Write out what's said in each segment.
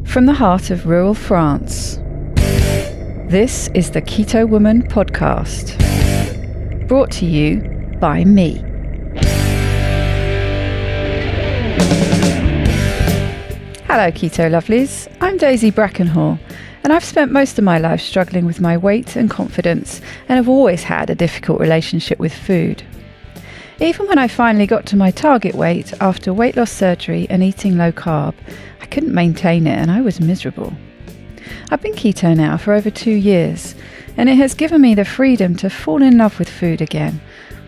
From the heart of rural France, this is the Keto Woman podcast, brought to you by me. Hello Keto Lovelies, I'm Daisy Brackenhall, and I've spent most of my life struggling with my weight and confidence, and have always had a difficult relationship with food. Even when I finally got to my target weight after weight loss surgery and eating low carb, I couldn't maintain it and I was miserable. I've been keto now for over 2 years, and it has given me the freedom to fall in love with food again,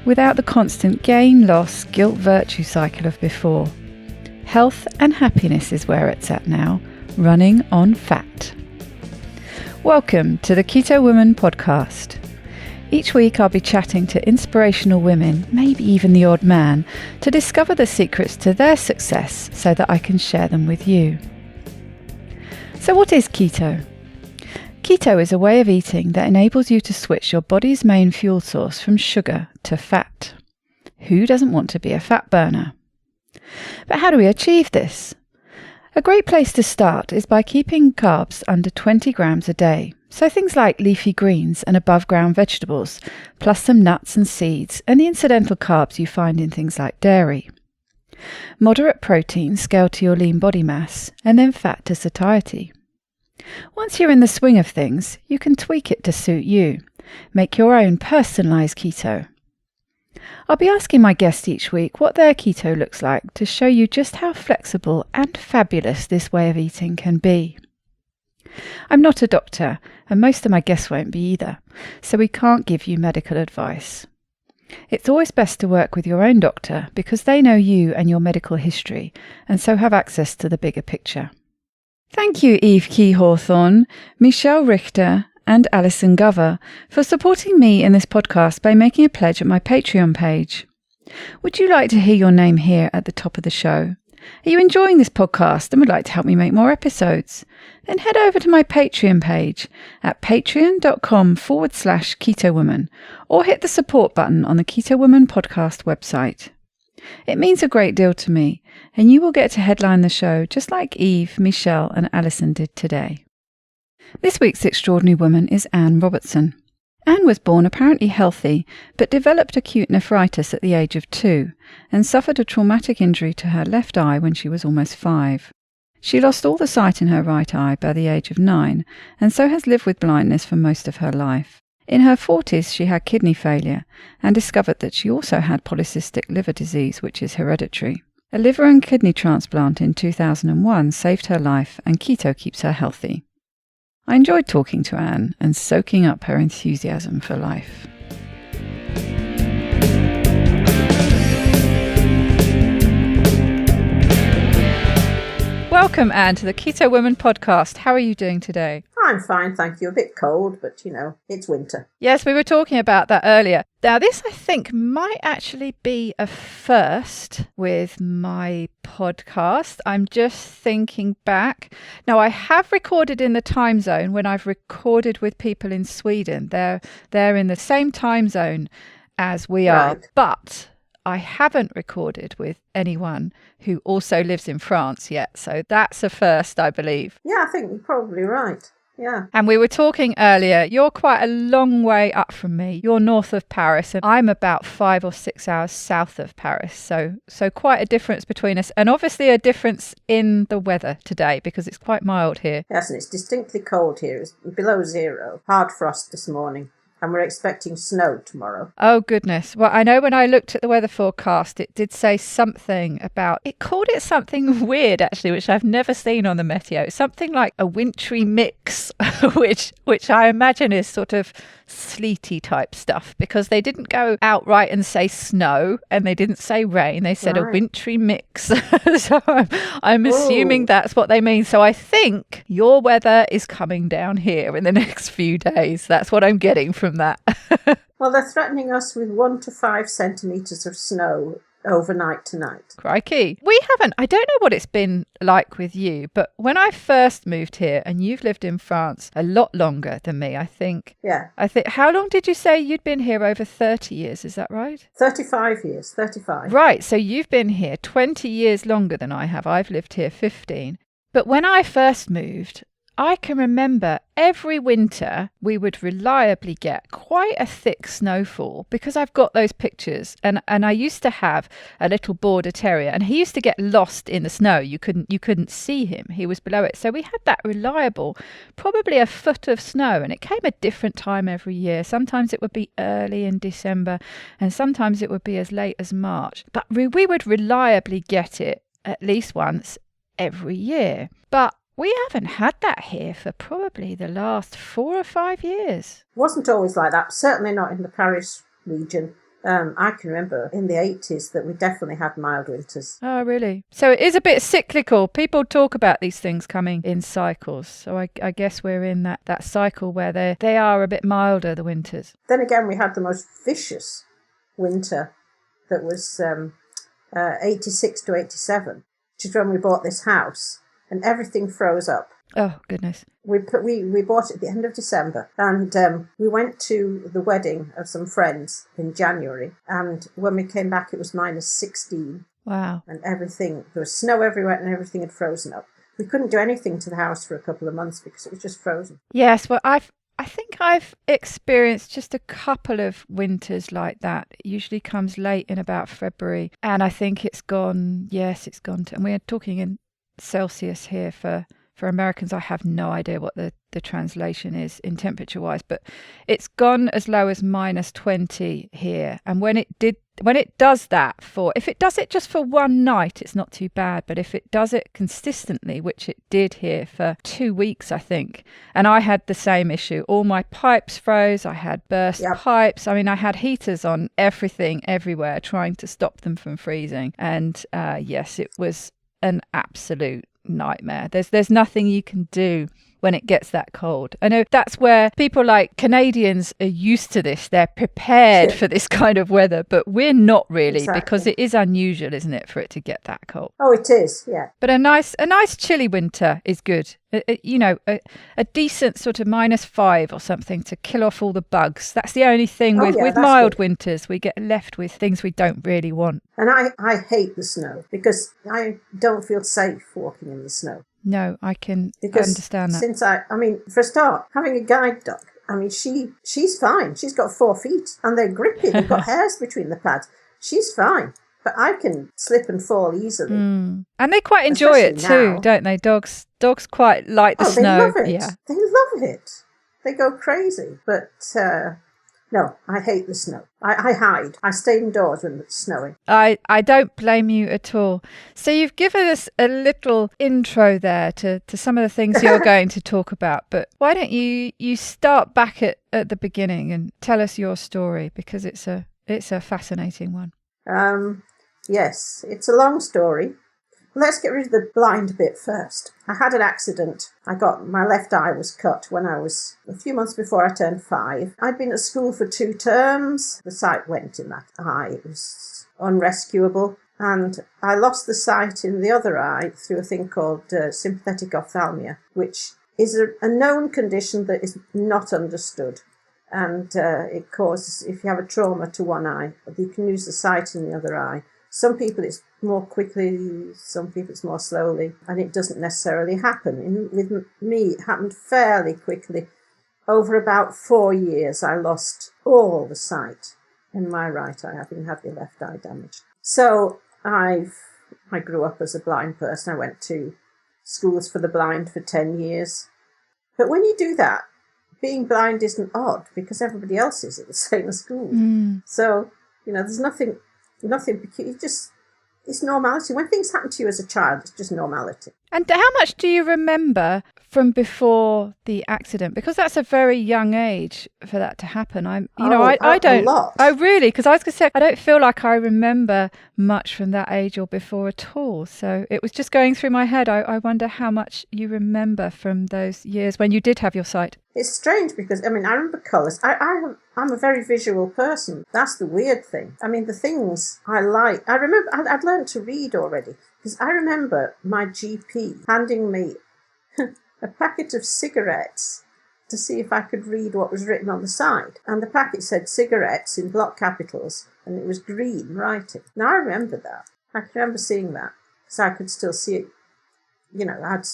without the constant gain, loss, guilt, virtue cycle of before. Health and happiness is where it's at now, running on fat. Welcome to the Keto Woman podcast. Each week I'll be chatting to inspirational women, maybe even the odd man, to discover the secrets to their success so that I can share them with you. So what is keto? Keto is a way of eating that enables you to switch your body's main fuel source from sugar to fat. Who doesn't want to be a fat burner? But how do we achieve this? A great place to start is by keeping carbs under 20 grams a day. So things like leafy greens and above ground vegetables, plus some nuts and seeds and the incidental carbs you find in things like dairy. Moderate protein scaled to your lean body mass, and then fat to satiety. Once you're in the swing of things, you can tweak it to suit you. Make your own personalised keto. I'll be asking my guests each week what their keto looks like to show you just how flexible and fabulous this way of eating can be. I'm not a doctor, and most of my guests won't be either, so we can't give you medical advice. It's always best to work with your own doctor because they know you and your medical history, and so have access to the bigger picture. Thank you Eve Key Hawthorne, Michelle Richter, and Alison Gover for supporting me in this podcast by making a pledge at my Patreon page. Would you like to hear your name here at the top of the show? Are you enjoying this podcast and would like to help me make more episodes? Then head over to my Patreon page at patreon.com/ketowoman or hit the support button on the Keto Woman podcast website. It means a great deal to me, and you will get to headline the show just like Eve, Michelle and Alison did today. This week's extraordinary woman is Anne Robertson. Anne was born apparently healthy, but developed acute nephritis at the age of 2 and suffered a traumatic injury to her left eye when she was almost 5. She lost all the sight in her right eye by the age of 9 and so has lived with blindness for most of her life. In her 40s she had kidney failure and discovered that she also had polycystic liver disease, which is hereditary. A liver and kidney transplant in 2001 saved her life, and keto keeps her healthy. I enjoyed talking to Anne and soaking up her enthusiasm for life. Welcome, Anne, to the Keto Woman podcast. How are you doing today? I'm fine, thank you. A bit cold, but it's winter. Yes, we were talking about that earlier. Now, this, I think, might actually be a first with my podcast. I'm just thinking back. Now, I have recorded in the time zone when I've recorded with people in Sweden. They're in the same time zone as we are, but I haven't recorded with anyone who also lives in France yet. So that's a first, I believe. Yeah, I think you're probably right. Yeah. And we were talking earlier, you're quite a long way up from me. You're north of Paris and I'm about 5 or 6 hours south of Paris. So quite a difference between us, and obviously a difference in the weather today because it's quite mild here. Yes, and it's distinctly cold here. It's below 0. Hard frost this morning. And we're expecting snow tomorrow. Oh, goodness. Well, I know when I looked at the weather forecast, it did say something about, it called it something weird, actually, which I've never seen on the Meteo. Something like a wintry mix, which I imagine is sort of sleety type stuff, because they didn't go outright and say snow and they didn't say rain. They said a wintry mix. So I'm assuming that's what they mean. So I think your weather is coming down here in the next few days. That's what I'm getting from that. Well, they're threatening us with 1 to 5 centimetres of snow overnight tonight. Crikey. I don't know what it's been like with you, but when I first moved here, and you've lived in France a lot longer than me, I think. Yeah. How long did you say you'd been here? Over 30 years, is that right? 35 years, 35. Right, so you've been here 20 years longer than I have. I've lived here 15. But when I first moved, I can remember every winter we would reliably get quite a thick snowfall, because I've got those pictures, and I used to have a little border terrier, and he used to get lost in the snow. You couldn't see him. He was below it. So we had that reliable, probably a foot of snow, and it came a different time every year. Sometimes it would be early in December, and sometimes it would be as late as March. But we would reliably get it at least once every year. But we haven't had that here for probably the last 4 or 5 years. It wasn't always like that, certainly not in the Paris region. I can remember in the 80s that we definitely had mild winters. Oh, really? So it is a bit cyclical. People talk about these things coming in cycles. So I guess we're in that cycle where they are a bit milder, the winters. Then again, we had the most vicious winter that was 86 to 87, which is when we bought this house. And everything froze up. Oh, goodness. We bought it at the end of December, and we went to the wedding of some friends in January, and when we came back it was minus 16. Wow. And everything, there was snow everywhere and everything had frozen up. We couldn't do anything to the house for a couple of months because it was just frozen. Yes, well, I think I've experienced just a couple of winters like that. It usually comes late in about February, and I think it's gone, and we're talking in Celsius here for Americans. I have no idea what the translation is in temperature wise, but it's gone as low as minus 20 here. And when it does that, if it does it just for one night, it's not too bad. But if it does it consistently, which it did here for 2 weeks, I think, and I had the same issue. All my pipes froze. I had burst pipes. I mean, I had heaters on everything, everywhere, trying to stop them from freezing. And yes, it was an absolute nightmare. There's nothing you can do when it gets that cold. I know that's where people like Canadians are used to this. They're prepared for this kind of weather, but we're not really, because it is unusual, isn't it, for it to get that cold? Oh, it is, yeah. But a nice chilly winter is good. A decent sort of -5 or something to kill off all the bugs. That's the only thing with mild winters. We get left with things we don't really want. And I hate the snow because I don't feel safe walking in the snow. No, I can understand that. Since I mean, for a start, having a guide dog, I mean, she's fine. She's got 4 feet and they're grippy. They've got hairs between the pads. She's fine. But I can slip and fall easily. And they quite enjoy it too, don't they? Dogs quite like the snow. They love it. Yeah. They love it. They go crazy. But no, I hate the snow. I hide. I stay indoors when it's snowing. I don't blame you at all. So you've given us a little intro there to some of the things you're going to talk about. But why don't you start back at the beginning and tell us your story, because it's a fascinating one. Yes, it's a long story. Let's get rid of the blind bit first. I had an accident. My left eye was cut when I was a few months before I turned 5. I'd been at school for 2 terms. The sight went in that eye. It was unrescuable. And I lost the sight in the other eye through a thing called sympathetic ophthalmia, which is a known condition that is not understood. And it causes, if you have a trauma to one eye, you can lose the sight in the other eye. Some people it's more quickly, some people it's more slowly, and it doesn't necessarily happen. With me, it happened fairly quickly. Over about 4 years, I lost all the sight in my right eye, having had the left eye damaged. So I grew up as a blind person. I went to schools for the blind for 10 years. But when you do that, being blind isn't odd because everybody else is at the same school. So, there's nothing peculiar. It's normality. When things happen to you as a child, it's just normality. And how much do you remember from before the accident? Because that's a very young age for that to happen. I don't. A lot. Oh, really? Because I was going to say, I don't feel like I remember much from that age or before at all. So it was just going through my head. I wonder how much you remember from those years when you did have your sight. It's strange because, I remember colours. I'm a very visual person. That's the weird thing. The things I like, I remember, I'd learned to read already because I remember my GP handing me a packet of cigarettes to see if I could read what was written on the side. And the packet said cigarettes in block capitals and it was green writing. Now I remember that. I can remember seeing that because I could still see it I had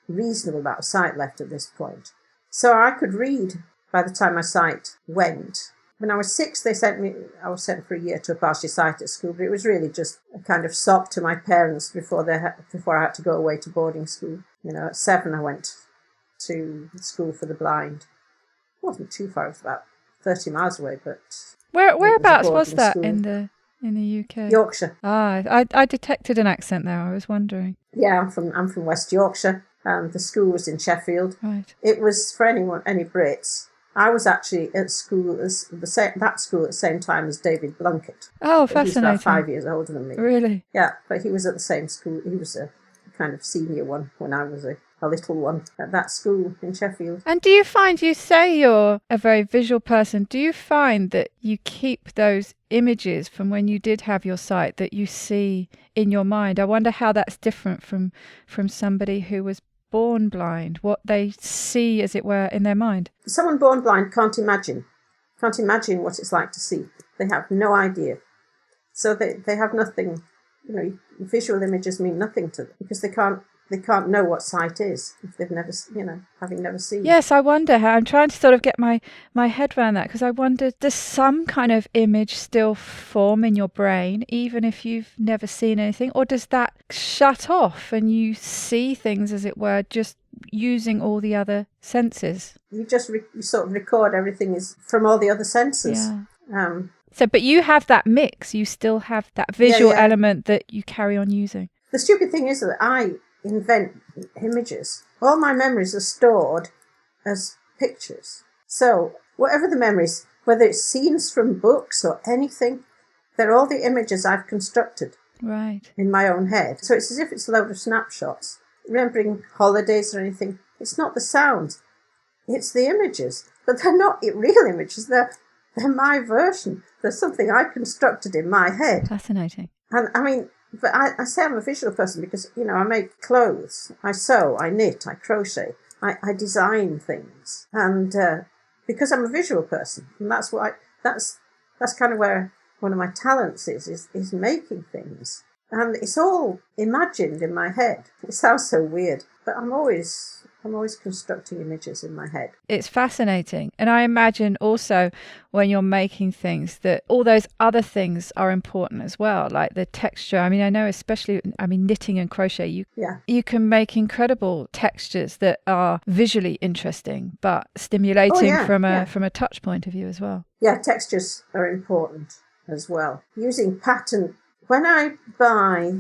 reasonable amount of sight left at this point. So I could read by the time my sight went. When I was 6, I was sent for a year to a partially sighted school, but it was really just a kind of sop to my parents before I had to go away to boarding school. At 7 I went to school for the blind. It wasn't too far, it was about 30 miles away, but whereabouts was that in the UK? Yorkshire. I detected an accent there. I was wondering. Yeah, I'm from West Yorkshire. The school was in Sheffield. Right. It was for any Brits. I was actually at school at the same time as David Blunkett. Oh, fascinating. He was about 5 years older than me. Really? Yeah, but he was at the same school. He was a kind of senior one when I was a little one at that school in Sheffield. And do you find, you say you're a very visual person, do you find that you keep those images from when you did have your sight that you see in your mind? I wonder how that's different from somebody who was born blind, what they see, as it were, in their mind. Someone born blind can't imagine what it's like to see. They have no idea. So they have nothing, visual images mean nothing to them because they can't know what sight is if they've never, having never seen. Yes, I wonder how, I'm trying to sort of get my head around that, because I wonder, does some kind of image still form in your brain even if you've never seen anything, or does that shut off and you see things, as it were, just using all the other senses? You just you sort of record everything is from all the other senses. Yeah. So, but you have that mix, you still have that visual element that you carry on using. The stupid thing is that I invent images. All my memories are stored as pictures. So whatever the memories, whether it's scenes from books or anything, they're all the images I've constructed in my own head. So it's as if it's a load of snapshots. Remembering holidays or anything, it's not the sounds, it's the images. But they're not real images, they're my version. There's something I constructed in my head. Fascinating. And I mean, but I say I'm a visual person because, I make clothes, I sew, I knit, I crochet, I design things. And because I'm a visual person, and that's kind of where one of my talents is making things. And it's all imagined in my head. It sounds so weird, but I'm always constructing images in my head. It's fascinating. And I imagine also when you're making things that all those other things are important as well, like the texture. I mean, I know especially, knitting and crochet, you can make incredible textures that are visually interesting, but stimulating from a touch point of view as well. Yeah, textures are important as well. Using pattern. When I buy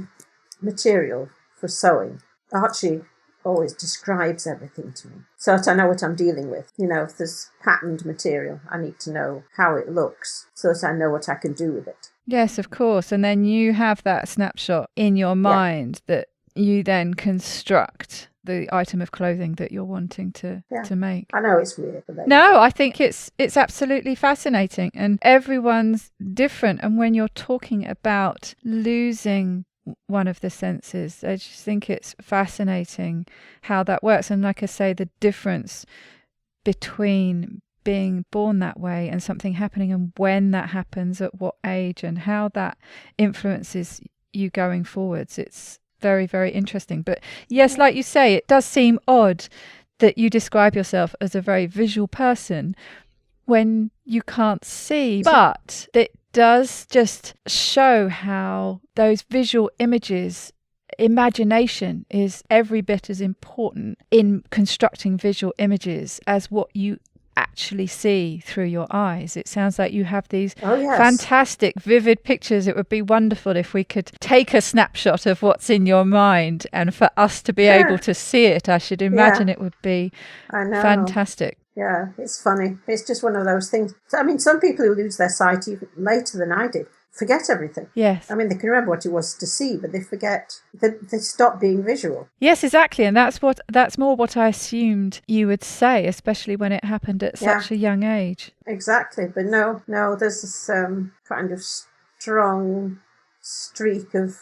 material for sewing, Archie always describes everything to me so that I know what I'm dealing with. If there's patterned material, I need to know how it looks so that I know what I can do with it. Yes, of course. And then you have that snapshot in your mind that you then construct the item of clothing that you're wanting to make. I know it's weird. But no, I think it's absolutely fascinating, and everyone's different. And when you're talking about losing one of the senses, I just think it's fascinating how that works. And like I say, the difference between being born that way and something happening, and when that happens, at what age, and how that influences you going forwards. It's very, very interesting. But yes, like you say, it does seem odd that you describe yourself as a very visual person when you can't see, but it does just show how those visual images, imagination is every bit as important in constructing visual images as what you actually see through your eyes. It sounds like you have these fantastic, vivid pictures. It would be wonderful if we could take a snapshot of what's in your mind and for us to be able to see it. I should imagine it would be fantastic. Yeah, it's funny. It's just one of those things. Some people who lose their sight even later than I did forget everything. Yes. They can remember what it was to see, but they forget. They stop being visual. Yes, exactly. And that's more what I assumed you would say, especially when it happened at such a young age. Exactly. But no, there's this kind of strong streak of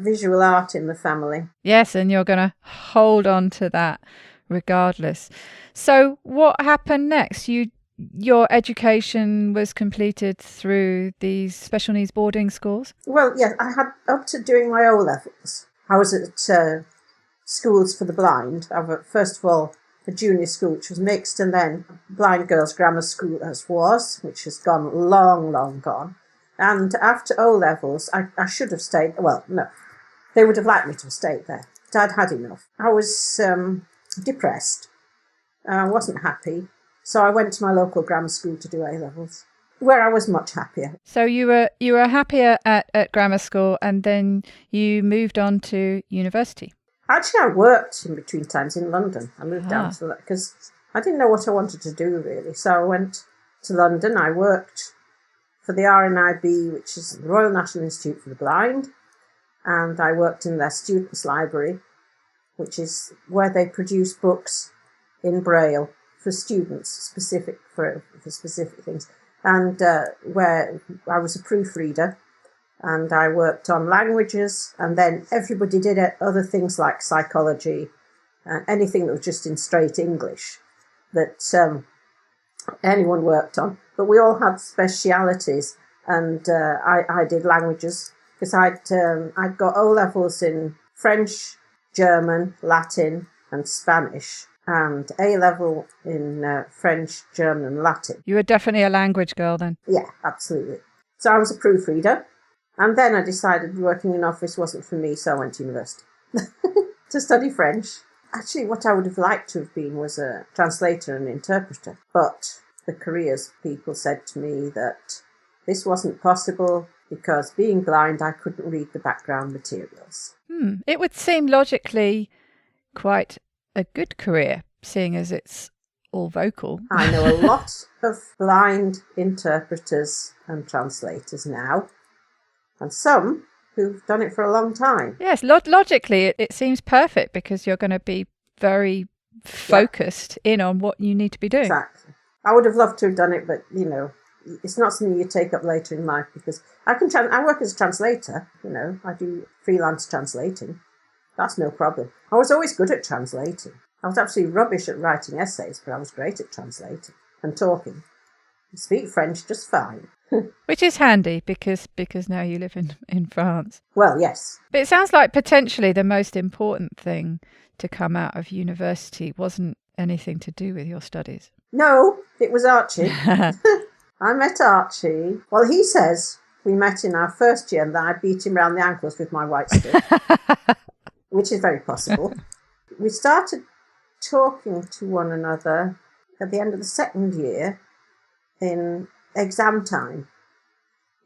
visual art in the family. Yes, and you're going to hold on to that regardless. So what happened next? Your education was completed through these special needs boarding schools? Well, yes, I had up to doing my O-levels. I was at schools for the blind. First of all, a junior school, which was mixed, and then blind girls' grammar school as was, which has gone long, long gone. And after O-levels, I should have stayed. Well, no, they would have liked me to have stayed there. But I'd had enough. I was depressed. I wasn't happy. So I went to my local grammar school to do A-levels, where I was much happier. So you were happier at grammar school, and then you moved on to university. Actually, I worked in between times in London. I moved down to that because I didn't know what I wanted to do, really. So I went to London. I worked for the RNIB, which is the Royal National Institute for the Blind, and I worked in their students' library, which is where they produce books in Braille for students, specific for specific things, and where I was a proofreader. And I worked on languages, and then everybody did other things like psychology and anything that was just in straight English that anyone worked on. But we all had specialities, and I did languages because I'd got O-levels in French, German, Latin, and Spanish, and A-level in French, German, and Latin. You were definitely a language girl then. Yeah, absolutely. So I was a proofreader. And then I decided working in office wasn't for me, so I went to university to study French. Actually, what I would have liked to have been was a translator and interpreter. But the careers people said to me that this wasn't possible because being blind, I couldn't read the background materials. It would seem logically quite a good career, seeing as it's all vocal. I know a lot of blind interpreters and translators now. And some who've done it for a long time. Yes, logically, it seems perfect because you're going to be very focused in on what you need to be doing. Exactly. I would have loved to have done it, but, it's not something you take up later in life because I work as a translator, I do freelance translating. That's no problem. I was always good at translating. I was absolutely rubbish at writing essays, but I was great at translating and talking. I speak French just fine. Which is handy because now you live in France. Well, yes. But it sounds like potentially the most important thing to come out of university wasn't anything to do with your studies. No, it was Archie. I met Archie. Well, he says we met in our first year and that I beat him round the ankles with my white stick, which is very possible. We started talking to one another at the end of the second year in exam time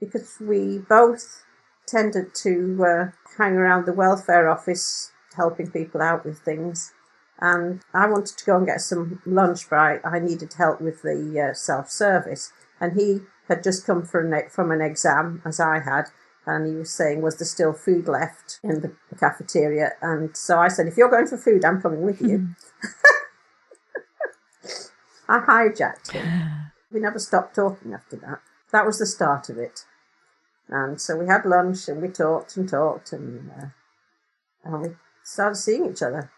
because we both tended to hang around the welfare office helping people out with things, and I wanted to go and get some lunch, but I needed help with the self-service, and he had just come from an exam as I had, and he was saying, was there still food left in the cafeteria? And so I said, if you're going for food, I'm coming with you. I hijacked him. We never stopped talking after that. That was the start of it. And so we had lunch and we talked and we started seeing each other.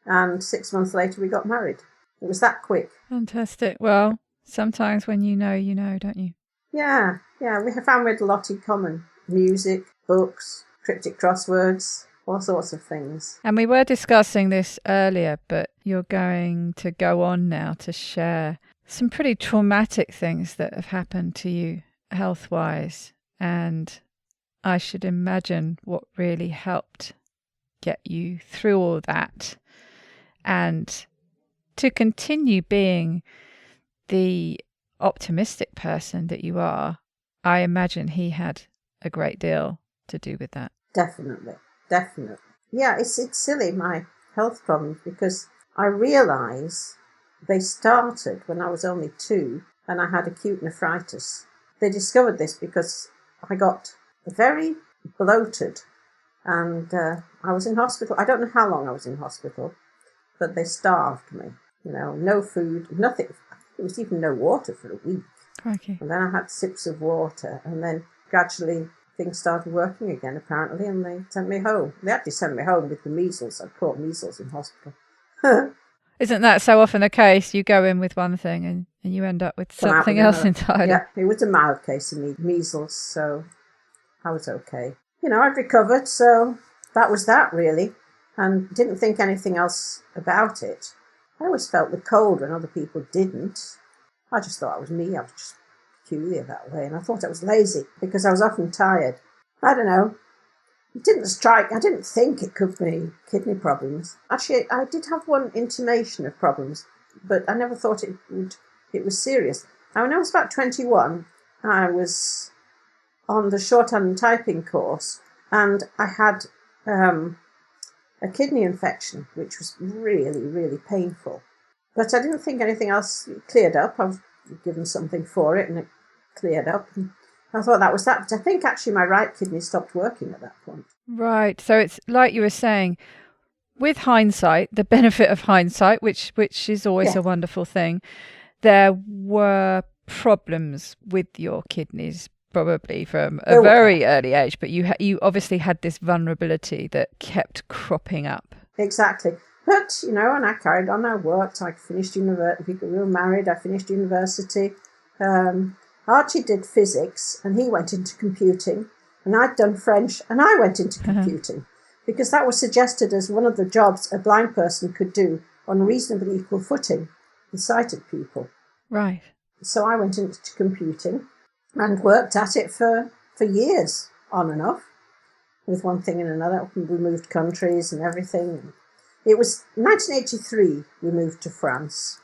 And 6 months later, we got married. It was that quick. Fantastic. Well, sometimes when you know, don't you? Yeah. We found we had a lot in common. Music, books, cryptic crosswords, all sorts of things. And we were discussing this earlier, but you're going to go on now to share some pretty traumatic things that have happened to you health-wise. And I should imagine what really helped get you through all that and to continue being the optimistic person that you are. I imagine he had a great deal to do with that. Definitely. Yeah, it's silly, my health problems, because I realise they started when I was only 2 and I had acute nephritis. They discovered this because I got very bloated and I was in hospital. I don't know how long I was in hospital, but they starved me. No food, nothing. There was even no water for a week. Crikey. And then I had sips of water, and then gradually things started working again, apparently, and they sent me home. They actually sent me home with the measles. I caught measles in hospital. Isn't that so often the case? You go in with one thing and you end up with something else entirely. Yeah, it was a mild case of measles, so I was okay. I'd recovered, so that was that, really. and didn't think anything else about it. I always felt the cold when other people didn't. I just thought it was me. I was just peculiar that way, and I thought I was lazy because I was often tired. I don't know. It didn't strike. I didn't think it could be kidney problems. Actually, I did have one intimation of problems, but I never thought it was serious. Now, when I was about 21, I was on the shorthand and typing course, and I had a kidney infection, which was really, really painful. But I didn't think anything else cleared up. I was given something for it, and it cleared up. And I thought that was that. But I think actually my right kidney stopped working at that point. Right. So it's like you were saying, with hindsight, the benefit of hindsight, which is always a wonderful thing, there were problems with your kidneys probably from a very early age, but you obviously had this vulnerability that kept cropping up. Exactly. But, and I carried on, I worked, I finished university, we were married, I finished university. Archie did physics and he went into computing, and I'd done French and I went into computing because that was suggested as one of the jobs a blind person could do on reasonably equal footing with sighted people. Right. So I went into computing and worked at it for years, on and off, with one thing and another. We moved countries and everything. It was 1983 we moved to France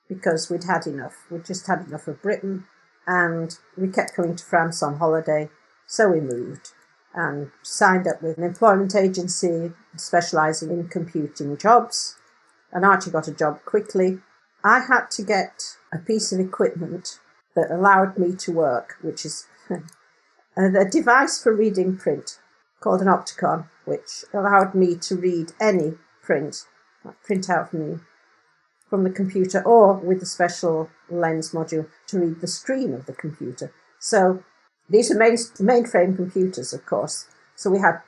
because we'd had enough. We'd just had enough of Britain, and we kept coming to France on holiday, so we moved and signed up with an employment agency specialising in computing jobs, and Archie got a job quickly. I had to get a piece of equipment that allowed me to work, which is a device for reading print called an opticon, which allowed me to read any print out from the computer, or with a special lens module to read the screen of the computer. So these are mainframe computers, of course. So we had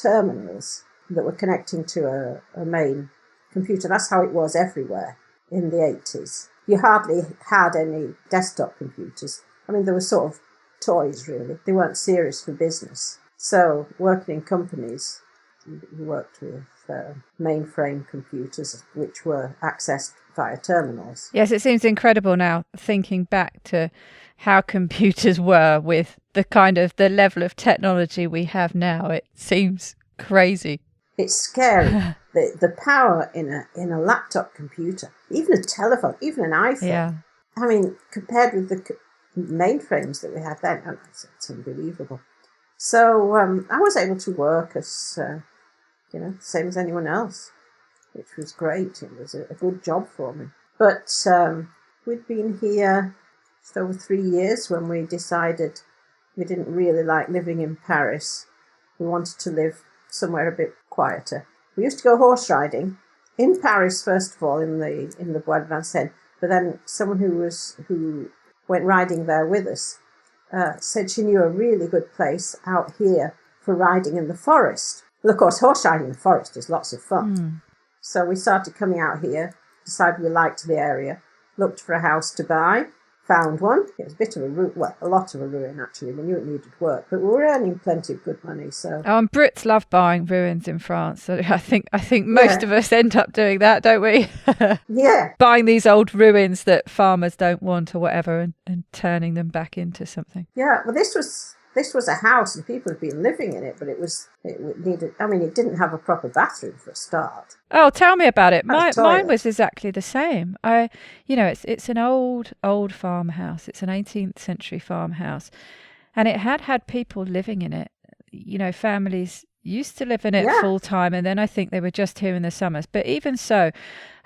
terminals that were connecting to a main computer. That's how it was everywhere in the 80s. You hardly had any desktop computers. I mean, they were sort of toys, really. They weren't serious for business. So working in companies, we worked with mainframe computers, which were accessed via terminals. Yes, it seems incredible now, thinking back to how computers were with the level of technology we have now. It seems crazy. It's scary. The power in a laptop computer, even a telephone, even an iPhone. Yeah. I mean, compared with the mainframes that we had then, it's unbelievable. So I was able to work as, same as anyone else, which was great. It was a good job for me. But we'd been here just over 3 years when we decided we didn't really like living in Paris. We wanted to live somewhere a bit quieter. We used to go horse riding in Paris, first of all, in the Bois de Vincennes. But then someone who went riding there with us said she knew a really good place out here for riding in the forest. Well, of course, horse riding in the forest is lots of fun. So we started coming out here, decided we liked the area, looked for a house to buy, found one. It was a bit of a lot of a ruin, actually. We knew it needed work, but we were earning plenty of good money. So. Oh, and Brits love buying ruins in France. So I think most of us end up doing that, don't we? Yeah. Buying these old ruins that farmers don't want or whatever, and turning them back into something. Yeah, well, this was a house and people had been living in it, but it didn't have a proper bathroom for a start. Oh, tell me about it. Mine was exactly the same. It's an old farmhouse. It's an 18th century farmhouse, and it had people living in it. Families used to live in it full time, and then I think they were just here in the summers. But even so,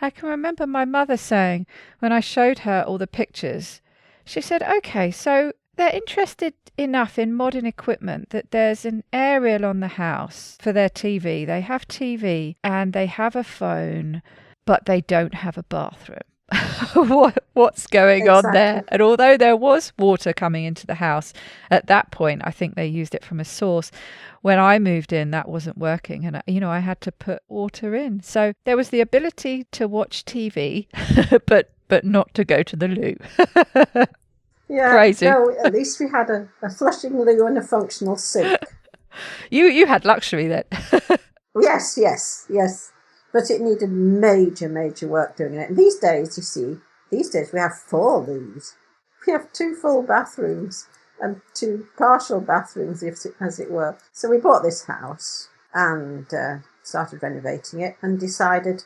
I can remember my mother saying when I showed her all the pictures, she said, "Okay, so they're interested enough in modern equipment that there's an aerial on the house for their TV. They have TV and they have a phone, but they don't have a bathroom." What's going on there? And although there was water coming into the house at that point, I think they used it from a source. When I moved in, that wasn't working, and I had to put water in. So there was the ability to watch TV, but not to go to the loo. Yeah, crazy. No, at least we had a flushing loo and a functional sink. You had luxury then. Yes, yes, yes. But it needed major, major work doing it. And these days, you see, we have 4 loos. We have 2 full bathrooms and 2 partial bathrooms, as it were. So we bought this house and started renovating it and decided,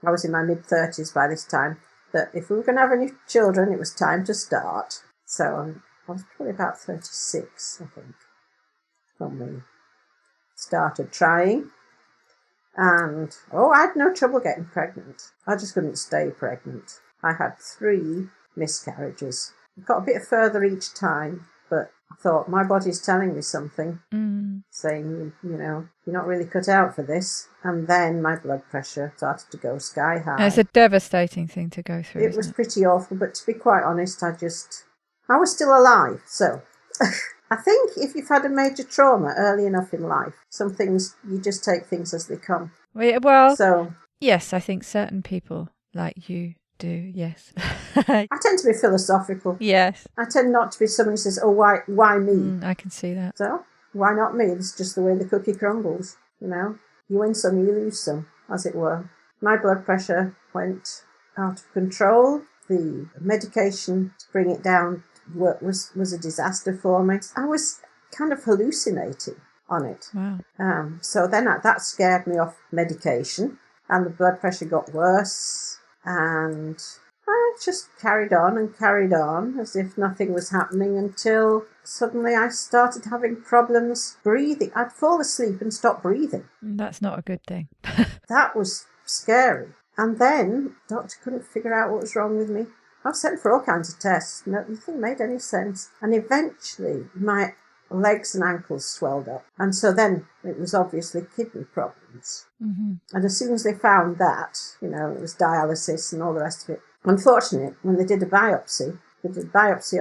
I was in my mid-30s by this time, that if we were going to have any children, it was time to start. So I was probably about 36, I think, when we started trying. And, I had no trouble getting pregnant. I just couldn't stay pregnant. I had 3 miscarriages. I got a bit further each time, but I thought, my body's telling me something, saying, you're not really cut out for this. And then my blood pressure started to go sky high. And it's a devastating thing to go through. It was pretty awful, but to be quite honest, I was still alive. So I think if you've had a major trauma early enough in life, some things, you just take things as they come. Well, so yes, I think certain people like you do, yes. I tend to be philosophical. Yes. I tend not to be someone who says, why me? I can see that. So, why not me? It's just the way the cookie crumbles, You win some, you lose some, as it were. My blood pressure went out of control. The medication to bring it down was a disaster for me. I was kind of hallucinating on it. Wow. So then that scared me off medication, and the blood pressure got worse, and I just carried on as if nothing was happening until suddenly I started having problems breathing. I'd fall asleep and stop breathing. That's not a good thing. That was scary. And then the doctor couldn't figure out what was wrong with me. I was sent for all kinds of tests. Nothing made any sense. And eventually my legs and ankles swelled up. And so then it was obviously kidney problems. Mm-hmm. And as soon as they found that, it was dialysis and all the rest of it. Unfortunately, when they did a biopsy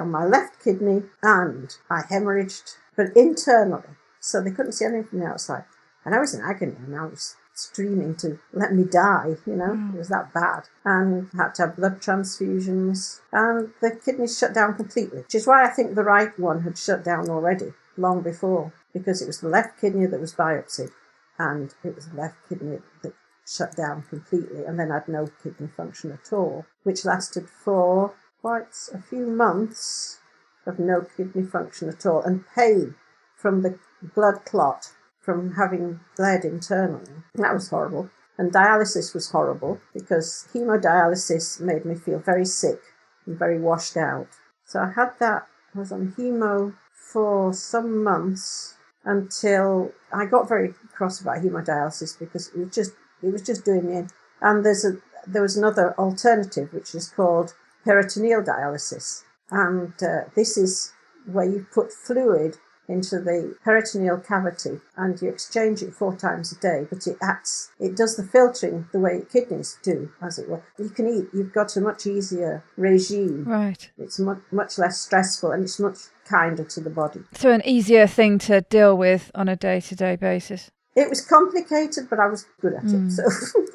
on my left kidney and I hemorrhaged, but internally. So they couldn't see anything from the outside. And I was in agony and I was screaming to let me die, It was that bad. And I had to have blood transfusions, and the kidneys shut down completely, which is why I think the right one had shut down already, long before, because it was the left kidney that was biopsied, and it was the left kidney that shut down completely, and then I had no kidney function at all, which lasted for quite a few months of no kidney function at all, and pain from the blood clot from having bled internally. That was horrible. And dialysis was horrible because hemodialysis made me feel very sick and very washed out. So I had that. I was on hemo for some months until I got very cross about hemodialysis because it was just doing me in. And there was another alternative which is called peritoneal dialysis. And this is where you put fluid into the peritoneal cavity and you exchange it 4 times a day, but it does the filtering the way kidneys do, as it were. You can eat, you've got a much easier regime. Right. It's much less stressful and it's much kinder to the body. So an easier thing to deal with on a day-to-day basis. It was complicated, but I was good at it. So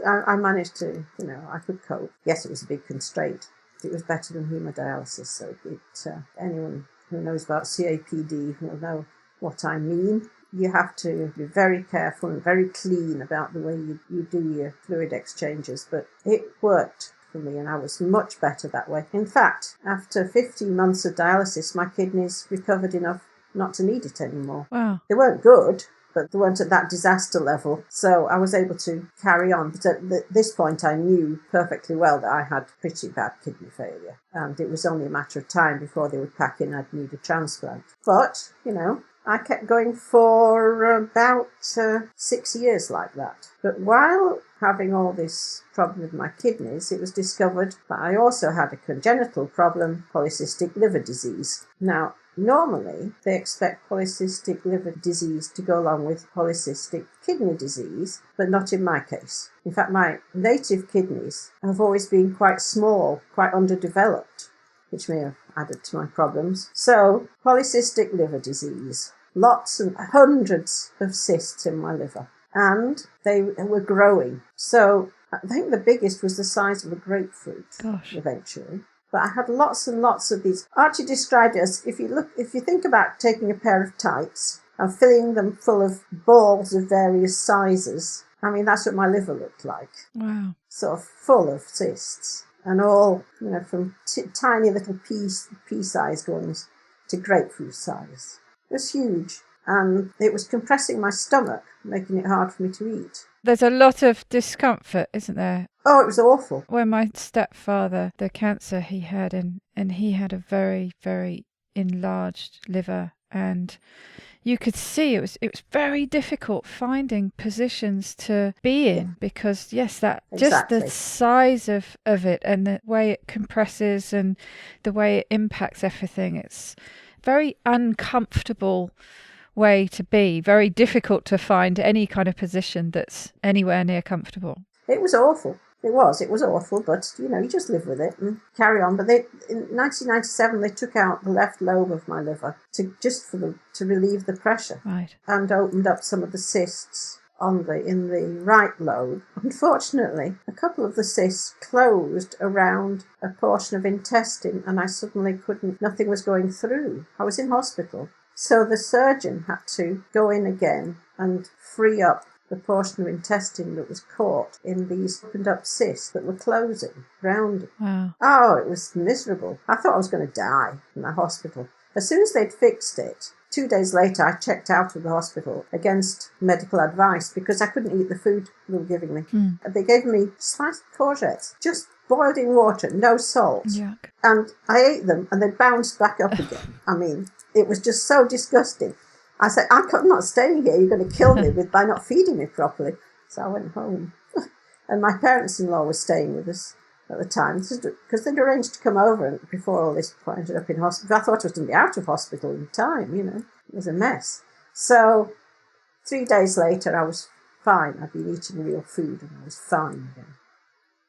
I managed to, I could cope. Yes, it was a big constraint. It was better than hemodialysis, so anyone who knows about CAPD will know what I mean. You have to be very careful and very clean about the way you do your fluid exchanges, but it worked for me and I was much better that way. In fact, after 15 months of dialysis, my kidneys recovered enough not to need it anymore. Wow. They weren't good, but they weren't at that disaster level. So I was able to carry on. But at this point, I knew perfectly well that I had pretty bad kidney failure. And it was only a matter of time before they would pack in I'd need a transplant. But, I kept going for about 6 years like that. But while having all this problem with my kidneys, it was discovered that I also had a congenital problem, polycystic liver disease. Now, normally, they expect polycystic liver disease to go along with polycystic kidney disease, but not in my case. In fact, my native kidneys have always been quite small, quite underdeveloped, which may have added to my problems. So, polycystic liver disease. Lots and hundreds of cysts in my liver. And they were growing. So, I think the biggest was the size of a grapefruit. Gosh. Eventually. But I had lots and lots of these. Archie described it as, if you think about taking a pair of tights and filling them full of balls of various sizes I mean, that's what my liver looked like. Wow. Sort of full of cysts, and all, from tiny little pea-sized ones to grapefruit size. It was huge, and it was compressing my stomach, making it hard for me to eat. There's a lot of discomfort, isn't there? Oh, it was awful. When my stepfather, the cancer he had, and he had a very, very enlarged liver, and you could see it was very difficult finding positions to be in, because yes, that Exactly. just the size of it and the way it compresses and the way it impacts everything, it's very uncomfortable way to be, very difficult to find any kind of position that's anywhere near comfortable. It was awful. It was awful, but you just live with it and carry on. But in 1997 they took out the left lobe of my liver to relieve the pressure, Right. and opened up some of the cysts in the right lobe. Unfortunately, a couple of the cysts closed around a portion of intestine, and I suddenly nothing was going through. I was in hospital. So the surgeon had to go in again and free up the portion of intestine that was caught in these opened up cysts that were closing round it. Wow. Oh, it was miserable. I thought I was going to die in the hospital. As soon as they'd fixed it, 2 days later I checked out of the hospital against medical advice because I couldn't eat the food they were giving me. They gave me sliced courgettes, just boiled in water, no salt. Yuck. And I ate them and they bounced back up again. I mean, it was just so disgusting. I said, I'm not staying here. You're going to kill me by not feeding me properly. So I went home. And my parents-in-law were staying with us at the time because they'd arranged to come over before all this ended up in hospital. I thought I was going to be out of hospital in time, It was a mess. So 3 days later, I was fine. I'd been eating real food and I was fine again.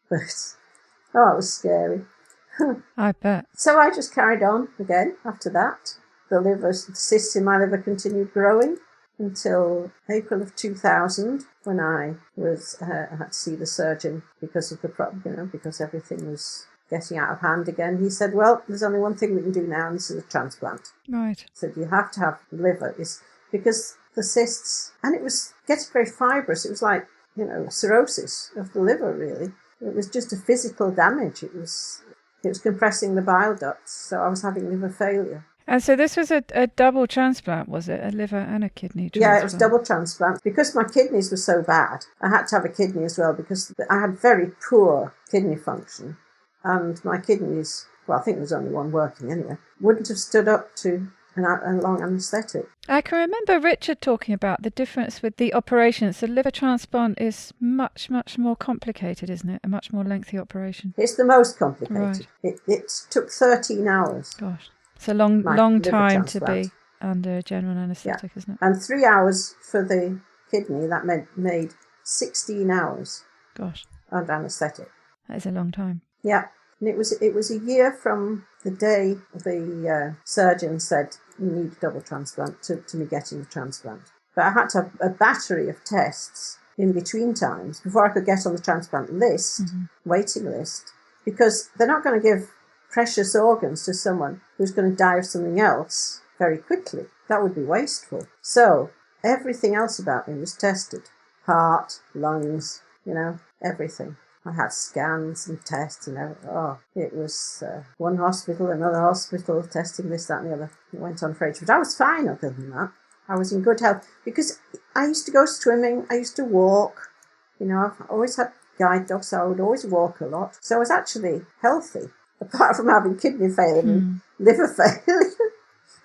But, it was scary. I bet. So I just carried on again after that. The cysts in my liver continued growing until April of 2000, when I had to see the surgeon because of the problem, because everything was getting out of hand again. He said, well, there's only one thing we can do now, and this is a transplant. Right. He said, you have to have liver, because the cysts, and it was getting very fibrous. It was like, cirrhosis of the liver, really. It was just a physical damage. It was compressing the bile ducts, so I was having liver failure. And so this was a double transplant, was it? A liver and a kidney transplant? Yeah, it was double transplant. Because my kidneys were so bad, I had to have a kidney as well because I had very poor kidney function. And my kidneys, well, I think there was only one working anyway, wouldn't have stood up to a long anaesthetic. I can remember Richard talking about the difference with the operations. The liver transplant is much, much more complicated, isn't it? A much more lengthy operation. It's the most complicated. Right. It took 13 hours. Gosh. It's a long time to be under general anaesthetic, isn't it? And 3 hours for the kidney, that made 16 hours. Gosh. Under anaesthetic. That is a long time. Yeah. And it was a year from the day the surgeon said, you need a double transplant, to me getting the transplant. But I had to have a battery of tests in between times before I could get on the transplant list, waiting list, because they're not going to give precious organs to someone who's going to die of something else very quickly. That would be wasteful. So everything else about me was tested. Heart, lungs, everything. I had scans and tests and everything. It was one hospital, another hospital, testing this, that and the other. It went on for ages. But I was fine other than that. I was in good health because I used to go swimming. I used to walk. I've always had guide dogs, so I would always walk a lot. So I was actually healthy. Apart from having kidney failure and liver failure,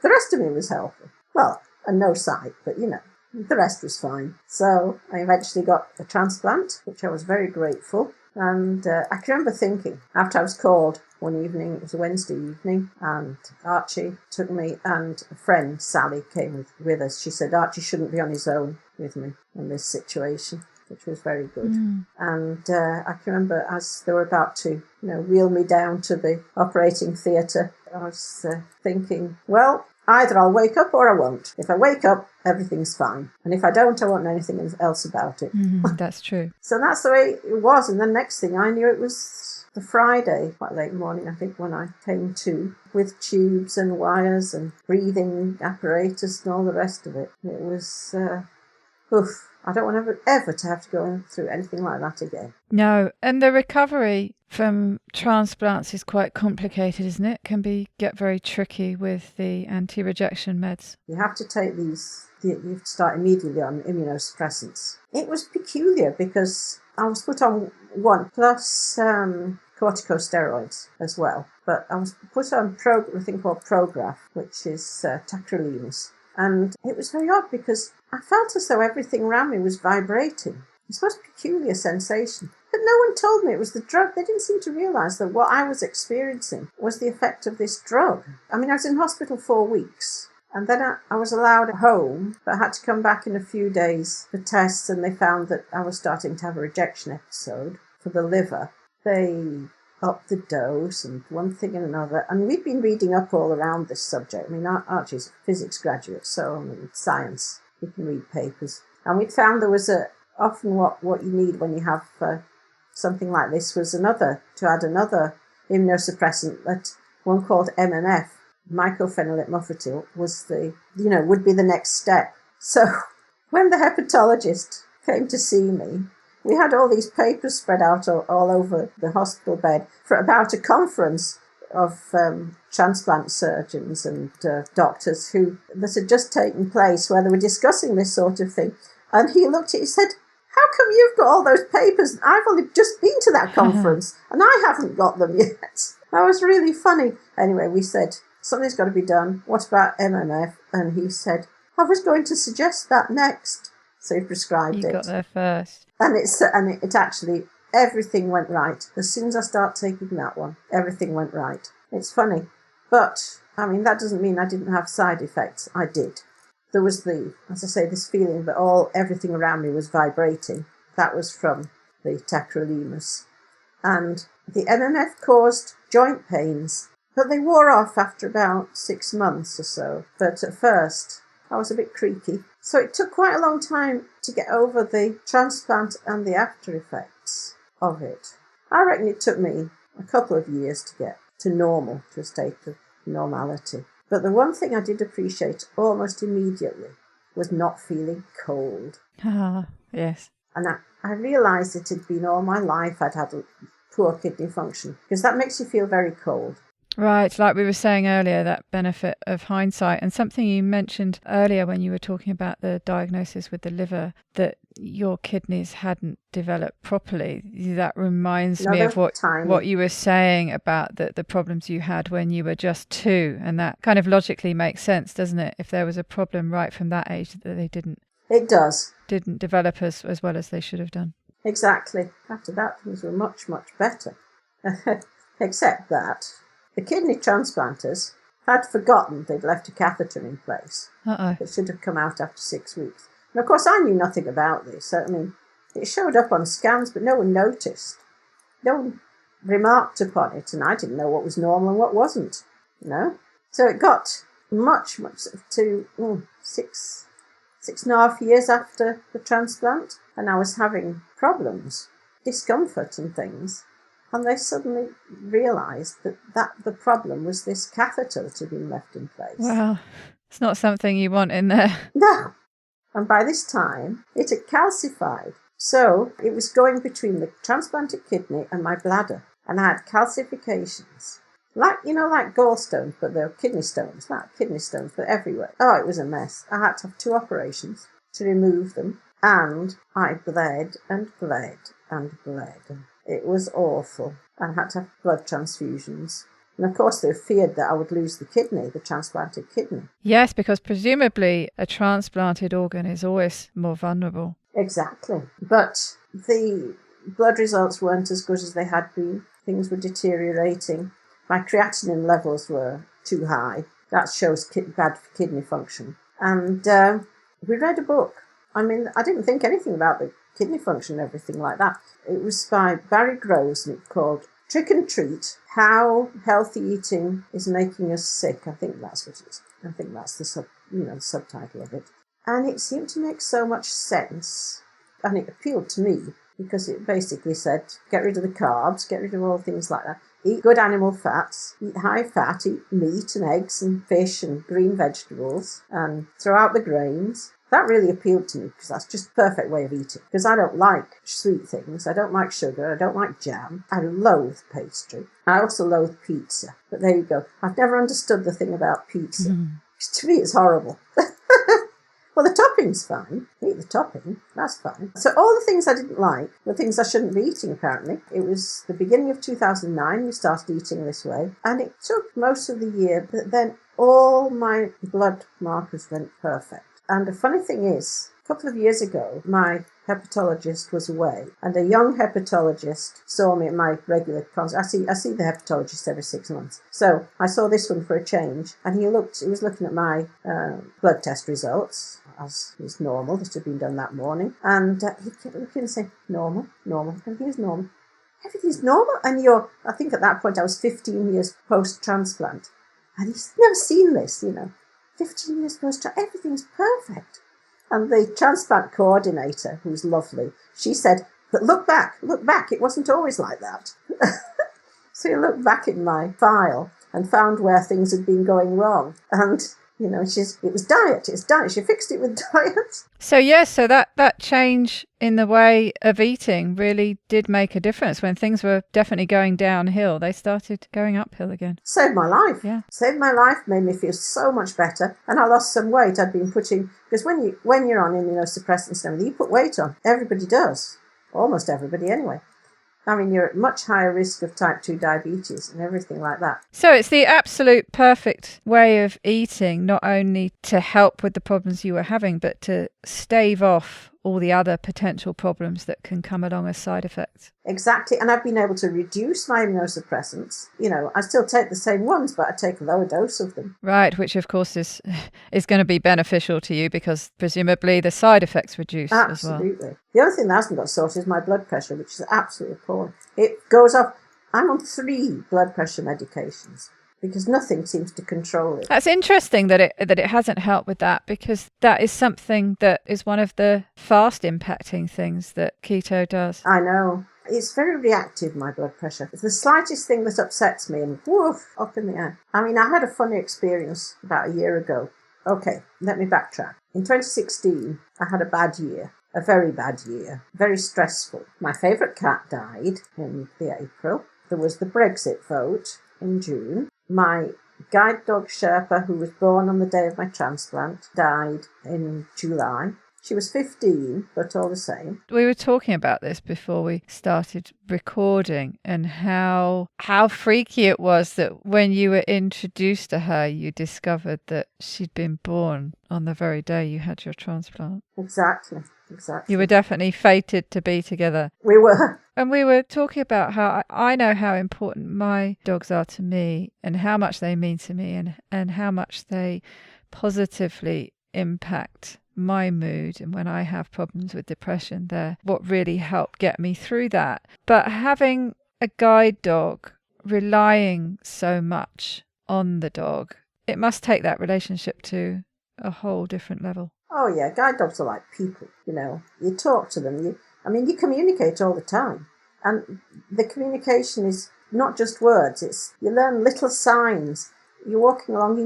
the rest of me was healthy. Well, and no sight, but the rest was fine. So I eventually got a transplant, which I was very grateful. And I can remember thinking, after I was called one evening, it was a Wednesday evening, and Archie took me, and a friend, Sally, came with us. She said Archie shouldn't be on his own with me in this situation, which was very good. And I can remember as they were about to, wheel me down to the operating theatre, I was thinking, well, either I'll wake up or I won't. If I wake up, everything's fine. And if I don't, I won't know anything else about it. That's true. So that's the way it was. And the next thing I knew, it was the Friday, quite late morning, I think, when I came to, with tubes and wires and breathing apparatus and all the rest of it. It was, I don't want ever to have to go through anything like that again. No, and the recovery from transplants is quite complicated, isn't it? Can get very tricky with the anti-rejection meds. You have to take these, you have to start immediately on immunosuppressants. It was peculiar because I was put on one plus corticosteroids as well, but I was put on a thing called Prograf, which is tacrolimus. And it was very odd because I felt as though everything around me was vibrating. It's a most peculiar sensation. But no one told me it was the drug. They didn't seem to realise that what I was experiencing was the effect of this drug. I mean, I was in hospital 4 weeks. And then I was allowed home, but I had to come back in a few days for tests, and they found that I was starting to have a rejection episode for the liver. They upped the dose and one thing and another. And we've been reading up all around this subject. I mean, Archie's a physics graduate, so I mean, science, you can read papers. And we'd found there was often what you need when you have something like this was to add another immunosuppressant, that one called MMF, mycophenolate mofetil, would be the next step. So when the hepatologist came to see me, we had all these papers spread out all over the hospital bed about a conference of transplant surgeons and doctors that had just taken place, where they were discussing this sort of thing. And he looked at it, he said, "How come you've got all those papers? I've only just been to that conference and I haven't got them yet." That was really funny. Anyway, we said, something's got to be done. What about MMF? And he said, "I was going to suggest that next." So he prescribed it. You got there first. And it actually, everything went right. As soon as I start taking that one, everything went right. It's funny. But, I mean, that doesn't mean I didn't have side effects. I did. There was as I say, this feeling that everything around me was vibrating. That was from the tacrolimus. And the MMF caused joint pains, but they wore off after about 6 months or so. But at first, I was a bit creaky. So it took quite a long time to get over the transplant and the after effects of it. I reckon it took me a couple of years to get to normal, to a state of normality. But the one thing I did appreciate almost immediately was not feeling cold. Ah, yes. And I realised it had been all my life I'd had a poor kidney function, because that makes you feel very cold. Right, like we were saying earlier, that benefit of hindsight. And something you mentioned earlier when you were talking about the diagnosis with the liver, that your kidneys hadn't developed properly. That reminds me of what you were saying about the problems you had when you were just 2. And that kind of logically makes sense, doesn't it? If there was a problem right from that age that they didn't. It does. Didn't develop as well as they should have done. Exactly. After that, things were much, much better. Except that the kidney transplanters had forgotten they'd left a catheter in place. It should have come out after 6 weeks. And of course, I knew nothing about this. I mean, it showed up on scans, but no one noticed. No one remarked upon it, and I didn't know what was normal and what wasn't, So it got much to 6.5 years after the transplant, and I was having problems, discomfort and things. And they suddenly realised that the problem was this catheter that had been left in place. Wow, it's not something you want in there. No. And by this time, it had calcified. So it was going between the transplanted kidney and my bladder. And I had calcifications. Like gallstones, but they were kidney stones. Not kidney stones, but everywhere. Oh, it was a mess. I had to have 2 operations to remove them. And I bled and bled and bled. It was awful. I had to have blood transfusions. And of course, they feared that I would lose the transplanted kidney. Yes, because presumably a transplanted organ is always more vulnerable. Exactly. But the blood results weren't as good as they had been. Things were deteriorating. My creatinine levels were too high. That shows bad kidney function. And we read a book. I mean, I didn't think anything about the kidney function and everything like that. It was by Barry Groves, and it's called Trick and Treat, How Healthy Eating is Making Us Sick. I think that's what it is. I think that's the subtitle of it. And it seemed to make so much sense, and it appealed to me, because it basically said, get rid of the carbs, get rid of all things like that. Eat good animal fats, eat high fat, eat meat and eggs and fish and green vegetables, and throw out the grains, That really appealed to me because that's just the perfect way of eating. Because I don't like sweet things. I don't like sugar. I don't like jam. I loathe pastry. I also loathe pizza. But there you go. I've never understood the thing about pizza. To me, it's horrible. Well, the topping's fine. Eat the topping. That's fine. So all the things I didn't like were things I shouldn't be eating, apparently. It was the beginning of 2009 we started eating this way. And it took most of the year, but then all my blood markers went perfect. And the funny thing is, a couple of years ago, my hepatologist was away, and a young hepatologist saw me at my regular consult. I see the hepatologist every 6 months. So I saw this one for a change, and he was looking at my blood test results, as is normal, that had been done that morning. And he kept looking and saying, normal, everything's normal. Everything's normal? And I think at that point I was 15 years post-transplant. And he's never seen this, 15 years post-transplant, everything's perfect. And the transplant coordinator, who's lovely, she said, but look back, it wasn't always like that. So he looked back in my file and found where things had been going wrong. And, it was diet. She fixed it with diet. So that change in the way of eating really did make a difference. When things were definitely going downhill, they started going uphill again. Saved my life. Yeah. Saved my life, made me feel so much better. And I lost some weight. I'd been putting, because when you're on immunosuppressants and everything, you put weight on. Everybody does. Almost everybody anyway. I mean, you're at much higher risk of type 2 diabetes and everything like that. So it's the absolute perfect way of eating, not only to help with the problems you were having, but to stave off all the other potential problems that can come along as side effects. Exactly. And I've been able to reduce my immunosuppressants. I still take the same ones, but I take a lower dose of them. Right, which of course is going to be beneficial to you because presumably the side effects reduce as well. Absolutely. The only thing that hasn't got sorted is my blood pressure, which is absolutely appalling. It goes off. I'm on 3 blood pressure medications because nothing seems to control it. That's interesting that it hasn't helped with that, because that is something that is one of the fast impacting things that keto does. I know. It's very reactive, my blood pressure. It's the slightest thing that upsets me and woof, up in the air. I mean, I had a funny experience about a year ago. Okay, let me backtrack. In 2016, I had a bad year. A very bad year. Very stressful. My favourite cat died in the April. There was the Brexit vote in June. My guide dog Sherpa, who was born on the day of my transplant, died in July. She was 15, but all the same. We were talking about this before we started recording, and how freaky it was that when you were introduced to her, you discovered that she'd been born on the very day you had your transplant. Exactly. You were definitely fated to be together. We were. And we were talking about how I know how important my dogs are to me and how much they mean to me and how much they positively impact my mood. And when I have problems with depression, they're what really helped get me through that. But having a guide dog, relying so much on the dog, it must take that relationship to a whole different level. Oh yeah, guide dogs are like people, You talk to them, you communicate all the time. And the communication is not just words, you learn little signs. You're walking along,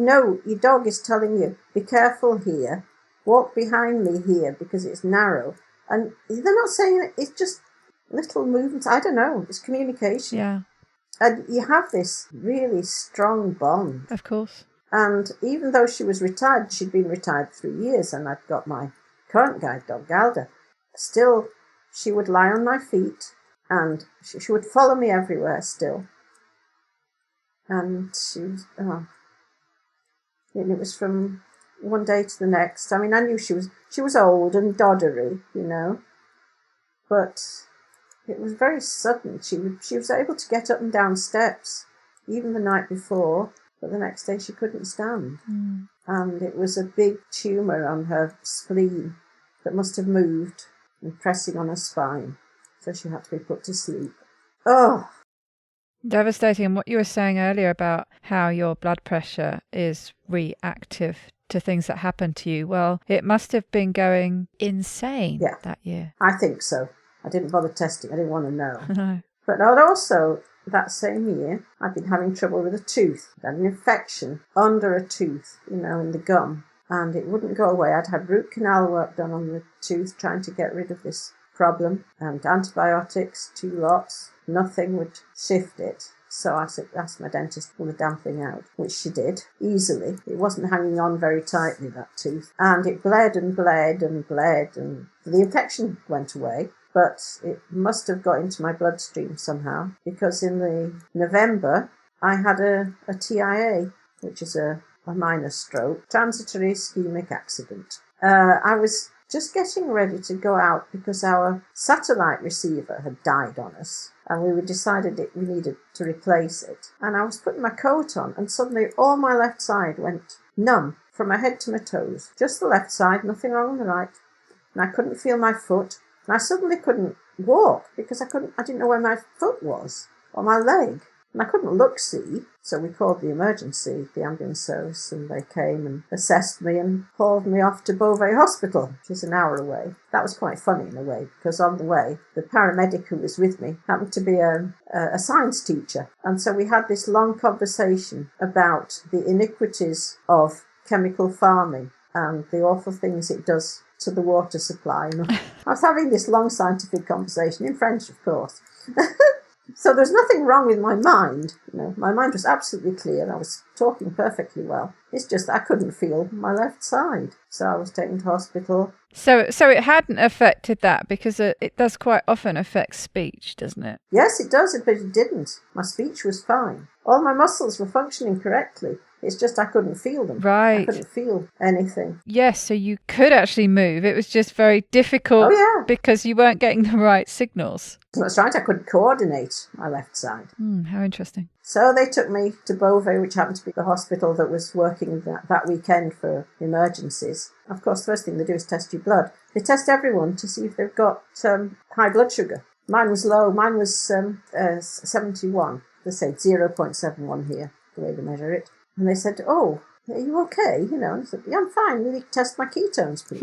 your dog is telling you, be careful here, walk behind me here because it's narrow. And they're not saying it, it's just little movements. I don't know, it's communication. Yeah. And you have this really strong bond. Of course. And even though she was retired, she'd been retired 3 years, and I'd got my current guide dog, Galda, still, she would lie on my feet, and she would follow me everywhere still. And it was from one day to the next. I mean, I knew she was old and doddery, but it was very sudden. She was able to get up and down steps, even the night before. But the next day she couldn't stand. Mm. And it was a big tumour on her spleen that must have moved and pressing on her spine. So she had to be put to sleep. Oh! Devastating. And what you were saying earlier about how your blood pressure is reactive to things that happen to you, well, it must have been going insane that year. I think so. I didn't bother testing. I didn't want to know. No. But also, that same year, I'd been having trouble with a tooth. I had an infection under a tooth, in the gum. and it wouldn't go away. I'd had root canal work done on the tooth, trying to get rid of this problem, and antibiotics, 2 lots. Nothing would shift it. So I asked my dentist to pull the damn thing out, which she did, easily. It wasn't hanging on very tightly, that tooth. And it bled and bled and bled, and the infection went away. But it must have got into my bloodstream somehow, because in the November, I had a TIA, which is a minor stroke, transitory ischemic accident. I was just getting ready to go out because our satellite receiver had died on us, and we decided we needed to replace it. And I was putting my coat on, and suddenly all my left side went numb from my head to my toes. Just the left side, nothing wrong on the right. And I couldn't feel my foot. And I suddenly couldn't walk because I didn't know where my foot was or my leg. And I couldn't see. So we called the ambulance service, and they came and assessed me and hauled me off to Beauvais Hospital, which is an hour away. That was quite funny in a way, because on the way, the paramedic who was with me happened to be a science teacher. And so we had this long conversation about the iniquities of chemical farming and the awful things it does to the water supply. And I was having this long scientific conversation, in French, of course. So there's nothing wrong with my mind. My mind was absolutely clear. I was talking perfectly well. It's just I couldn't feel my left side. So I was taken to hospital. So it hadn't affected that, because it does quite often affect speech, doesn't it? Yes, it does, but it didn't. My speech was fine. All my muscles were functioning correctly. It's just I couldn't feel them. Right. I couldn't feel anything. Yes, so you could actually move. It was just very difficult because you weren't getting the right signals. That's right. I couldn't coordinate my left side. How interesting. So they took me to Beauvais, which happened to be the hospital that was working that weekend for emergencies. Of course, the first thing they do is test your blood. They test everyone to see if they've got high blood sugar. Mine was low. Mine was 71. They said 0.71 here, the way they measure it. And they said, "Oh, are you okay?" And I said, "Yeah, I'm fine. Will you test my ketones, please?"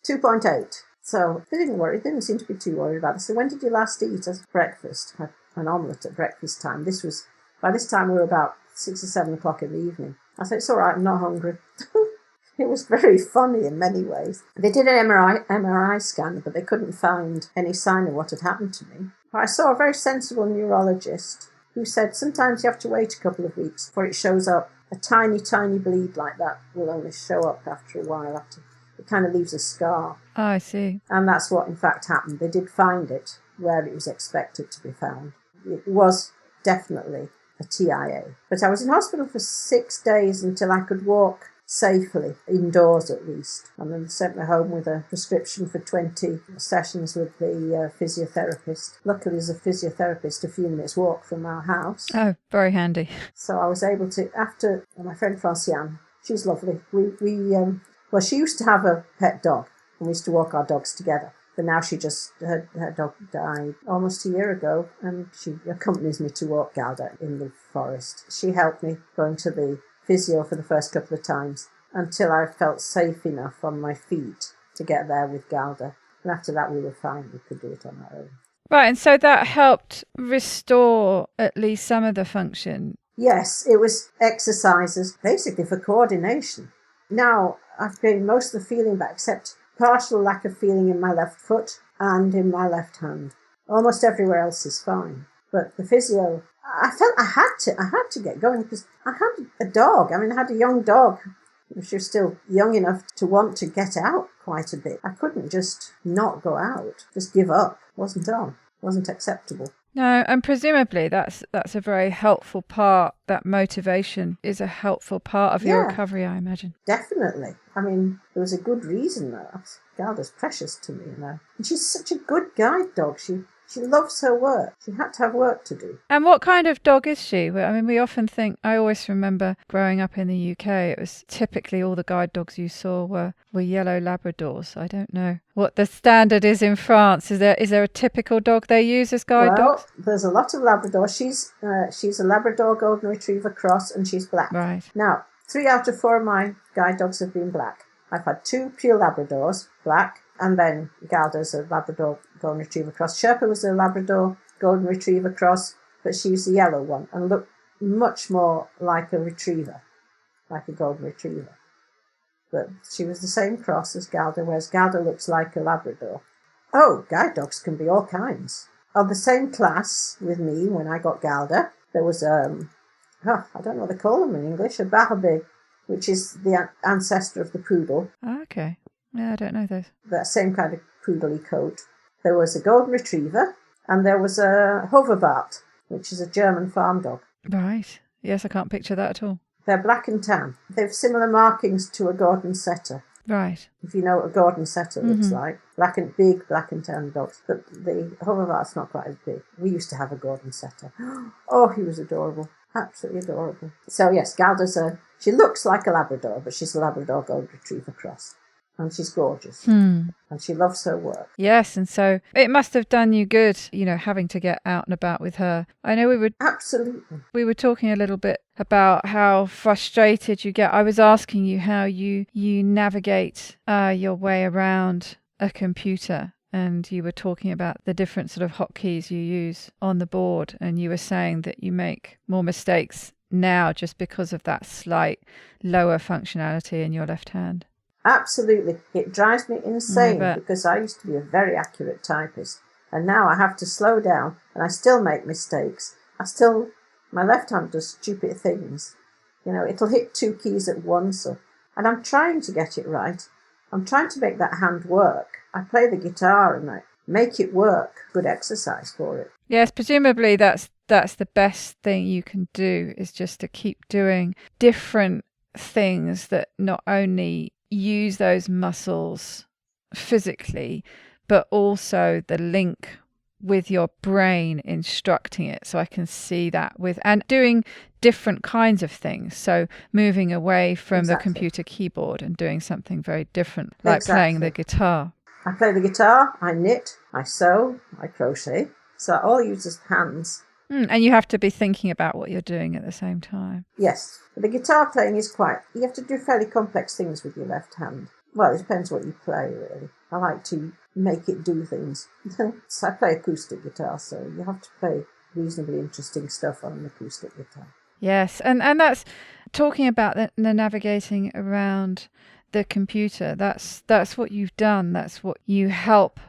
2.8. So they didn't worry. They didn't seem to be too worried about it. So when did you last eat as breakfast? I had an omelette at breakfast time. By this time we were about 6 or 7 o'clock in the evening. I said, "It's all right, I'm not hungry." It was very funny in many ways. They did an MRI scan, but they couldn't find any sign of what had happened to me. I saw a very sensible neurologist who said sometimes you have to wait a couple of weeks before it shows up. A tiny, tiny bleed like that will only show up after a while. It kind of leaves a scar. Oh, I see. And that's what in fact happened. They did find it where it was expected to be found. It was definitely a TIA. But I was in hospital for 6 days until I could walk safely, indoors at least. And then they sent me home with a prescription for 20 sessions with the physiotherapist. Luckily, there's a physiotherapist a few minutes walk from our house. Oh, very handy. So I was able to, after my friend Franciane, she's lovely. She used to have a pet dog, and we used to walk our dogs together. But now her dog died almost a year ago, and she accompanies me to walk Galda in the forest. She helped me going to the physio for the first couple of times until I felt safe enough on my feet to get there with Galda. And after that, we were fine. We could do it on our own. Right, and so that helped restore at least some of the function. Yes, it was exercises, basically for coordination. Now, I've gained most of the feeling back, except partial lack of feeling in my left foot and in my left hand. Almost everywhere else is fine. But the physio, I felt I had to get going because I had a dog. I had a young dog. She was still young enough to want to get out quite a bit. I couldn't just not go out, just give up. Wasn't acceptable. No, and presumably that's a very helpful part. That motivation is a helpful part of your recovery, I imagine. Definitely. There was a good reason though. Galda's precious to me, And she's such a good guide dog. She loves her work. She had to have work to do. And what kind of dog is she? We often think, I always remember growing up in the UK, it was typically all the guide dogs you saw were yellow Labradors. I don't know what the standard is in France. Is there a typical dog they use as guide dogs? There's a lot of Labradors. She's a Labrador Golden Retriever cross, and she's black. Right. Now, 3 out of 4 of my guide dogs have been black. I've had 2 pure Labradors, black, and then Galda's a Labrador Golden Retriever cross. Sherpa was a Labrador Golden Retriever cross, but she was the yellow one and looked much more like a retriever, like a Golden Retriever. but she was the same cross as Galda, whereas Galda looks like a Labrador. Oh, guide dogs can be all kinds. Of the same class with me when I got Galda, there was, I don't know what they call them in English, a Barbet, which is the ancestor of the poodle. Oh, okay. Yeah, I don't know those. That same kind of poodly coat. There was a golden retriever, and there was a Hoverwart, which is a German farm dog. Right. Yes, I can't picture that at all. They're black and tan. They've similar markings to a Gordon Setter. Right. If you know what a Gordon Setter looks like. Big black and tan dogs. But the Hoverwart's not quite as big. We used to have a Gordon Setter. Oh, he was adorable. Absolutely adorable. So yes, Galda's she looks like a Labrador, but she's a Labrador Golden Retriever cross. And she's gorgeous. And she loves her work. Yes, and so it must have done you good, having to get out and about with her. I know Absolutely. we were talking a little bit about how frustrated you get. I was asking you how you navigate your way around a computer, and you were talking about the different sort of hotkeys you use on the board, and you were saying that you make more mistakes now just because of that slight lower functionality in your left hand. Absolutely. It drives me insane because I used to be a very accurate typist, and now I have to slow down, and I still make mistakes. My left hand does stupid things. It'll hit two keys at once, and I'm trying to get it right. I'm trying to make that hand work. I play the guitar and I make it work. Good exercise for it. Yes, presumably that's the best thing you can do, is just to keep doing different things that not only use those muscles physically, but also the link with your brain instructing it. So I can see that and doing different kinds of things. So moving away from the computer keyboard and doing something very different, like playing the guitar. I play the guitar, I knit, I sew, I crochet. So I all use hands. And you have to be thinking about what you're doing at the same time. Yes. But the guitar playing is you have to do fairly complex things with your left hand. Well, it depends what you play, really. I like to make it do things. So I play acoustic guitar, so you have to play reasonably interesting stuff on an acoustic guitar. Yes, and that's talking about the navigating around the computer. That's what you've done. That's what you help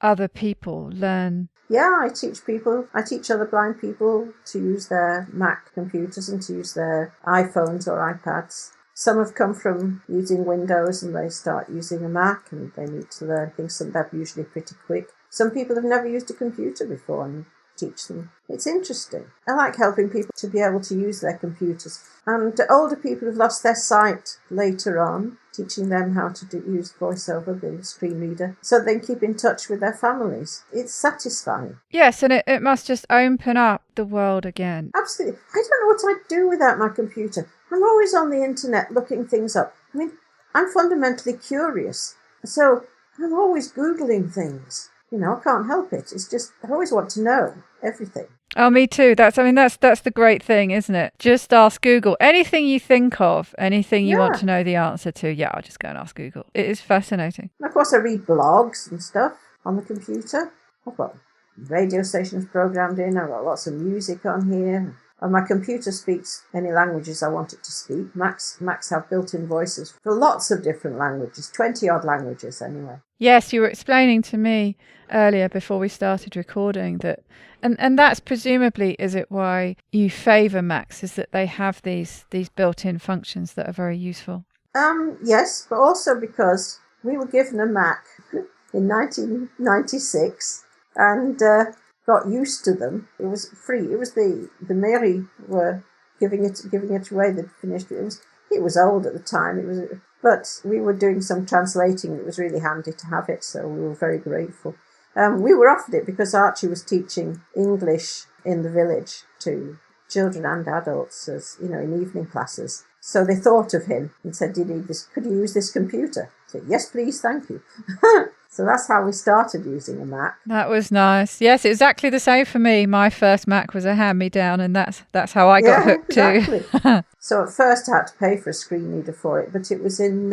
other people learn. Yeah, I teach other blind people to use their Mac computers and to use their iPhones or iPads. Some have come from using Windows and they start using a Mac and they need to learn things, and they're usually pretty quick. Some people have never used a computer before and teach them. It's interesting. I like helping people to be able to use their computers. And older people who've lost their sight later on, teaching them how to use VoiceOver, the screen reader, so they can keep in touch with their families. It's satisfying. Yes, and it must just open up the world again. Absolutely. I don't know what I'd do without my computer. I'm always on the internet looking things up. I mean, I'm fundamentally curious, so I'm always Googling things. I can't help it. It's just, I always want to know everything. Oh, me too. That's the great thing, isn't it? Just ask Google. Anything you think of, anything you want to know the answer to, I'll just go and ask Google. It is fascinating. And of course, I read blogs and stuff on the computer. I've got radio stations programmed in. I've got lots of music on here. And my computer speaks any languages I want it to speak. Macs have built-in voices for lots of different languages, 20-odd languages anyway. Yes, you were explaining to me earlier before we started recording that, and that's presumably, is it why you favour Macs, is that they have these built-in functions that are very useful? Yes, but also because we were given a Mac in 1996 and got used to them. It was free. It was the mairie were giving it away. They'd finished it. It was old at the time. But we were doing some translating. It was really handy to have it, so we were very grateful. We were offered it because Archie was teaching English in the village to children and adults, as in evening classes. So they thought of him and said, "Do you need this? Could you use this computer?" I said, "Yes, please, thank you." So that's how we started using a Mac. That was nice. Yes, exactly the same for me. My first Mac was a hand-me-down, and that's how I got hooked exactly. too. So at first I had to pay for a screen reader for it, but it was in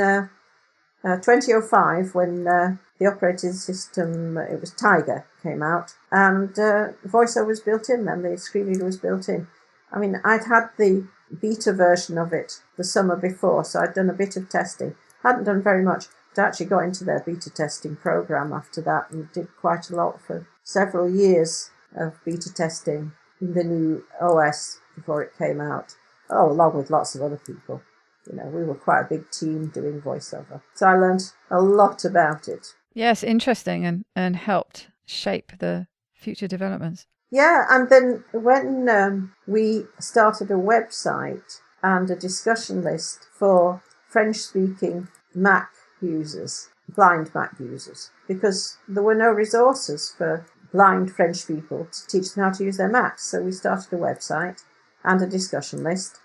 2005 when the operating system, it was Tiger, came out, and VoiceOver was built in then, the screen reader was built in. I mean, I'd had the beta version of it the summer before, so I'd done a bit of testing. Hadn't done very much, but actually got into their beta testing program after that and did quite a lot for several years of beta testing the new OS before it came out. Oh, along with lots of other people. You know, we were quite a big team doing voiceover. So I learned a lot about it. Yes, interesting, and helped shape the future developments. Yeah, and then when we started a website and a discussion list for French-speaking Mac users, blind Mac users, because there were no resources for blind French people to teach them how to use their Macs. So we started a website and a discussion list,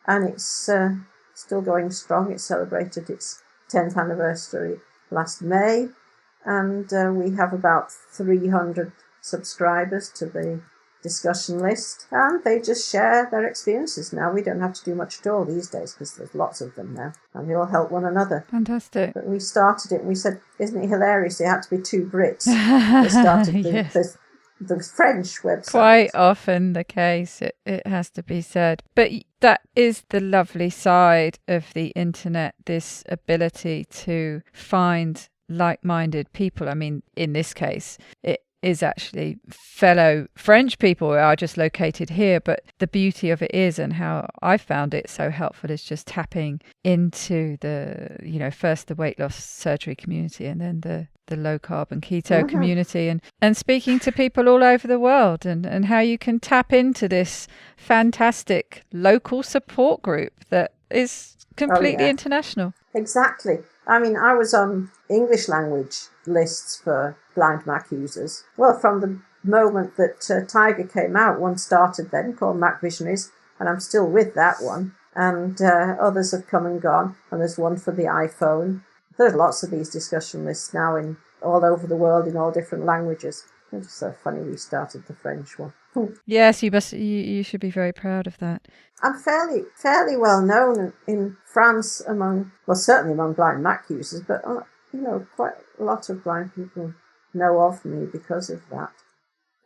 and it's still going strong. It celebrated its 10th anniversary last May, and we have about 300 subscribers to the discussion list, and they just share their experiences now. We don't have to do much at all these days because there's lots of them now, and we all help one another. Fantastic. But we started it and we said, isn't it hilarious? It had to be two Brits that started Yes. the French website. Quite often the case, it has to be said. But that is the lovely side of the internet, this ability to find like-minded people. I mean, in this case, it is actually fellow French people who are just located here, but the beauty of it is, and how I found it so helpful, is just tapping into the, you know, first the weight loss surgery community and then the low carb and keto community, and speaking to people all over the world, and how you can tap into this fantastic local support group that is completely international. Exactly. I mean, I was on English language lists for blind Mac users. Well, from the moment that Tiger came out, one started then called Mac Visionaries, and I'm still with that one. And others have come and gone, and there's one for the iPhone. There's lots of these discussion lists now in all over the world in all different languages. It's just so funny we started the French one. Yes, you must. You should be very proud of that. I'm fairly well known in France certainly among blind Mac users, but you know, quite a lot of blind people know of me because of that.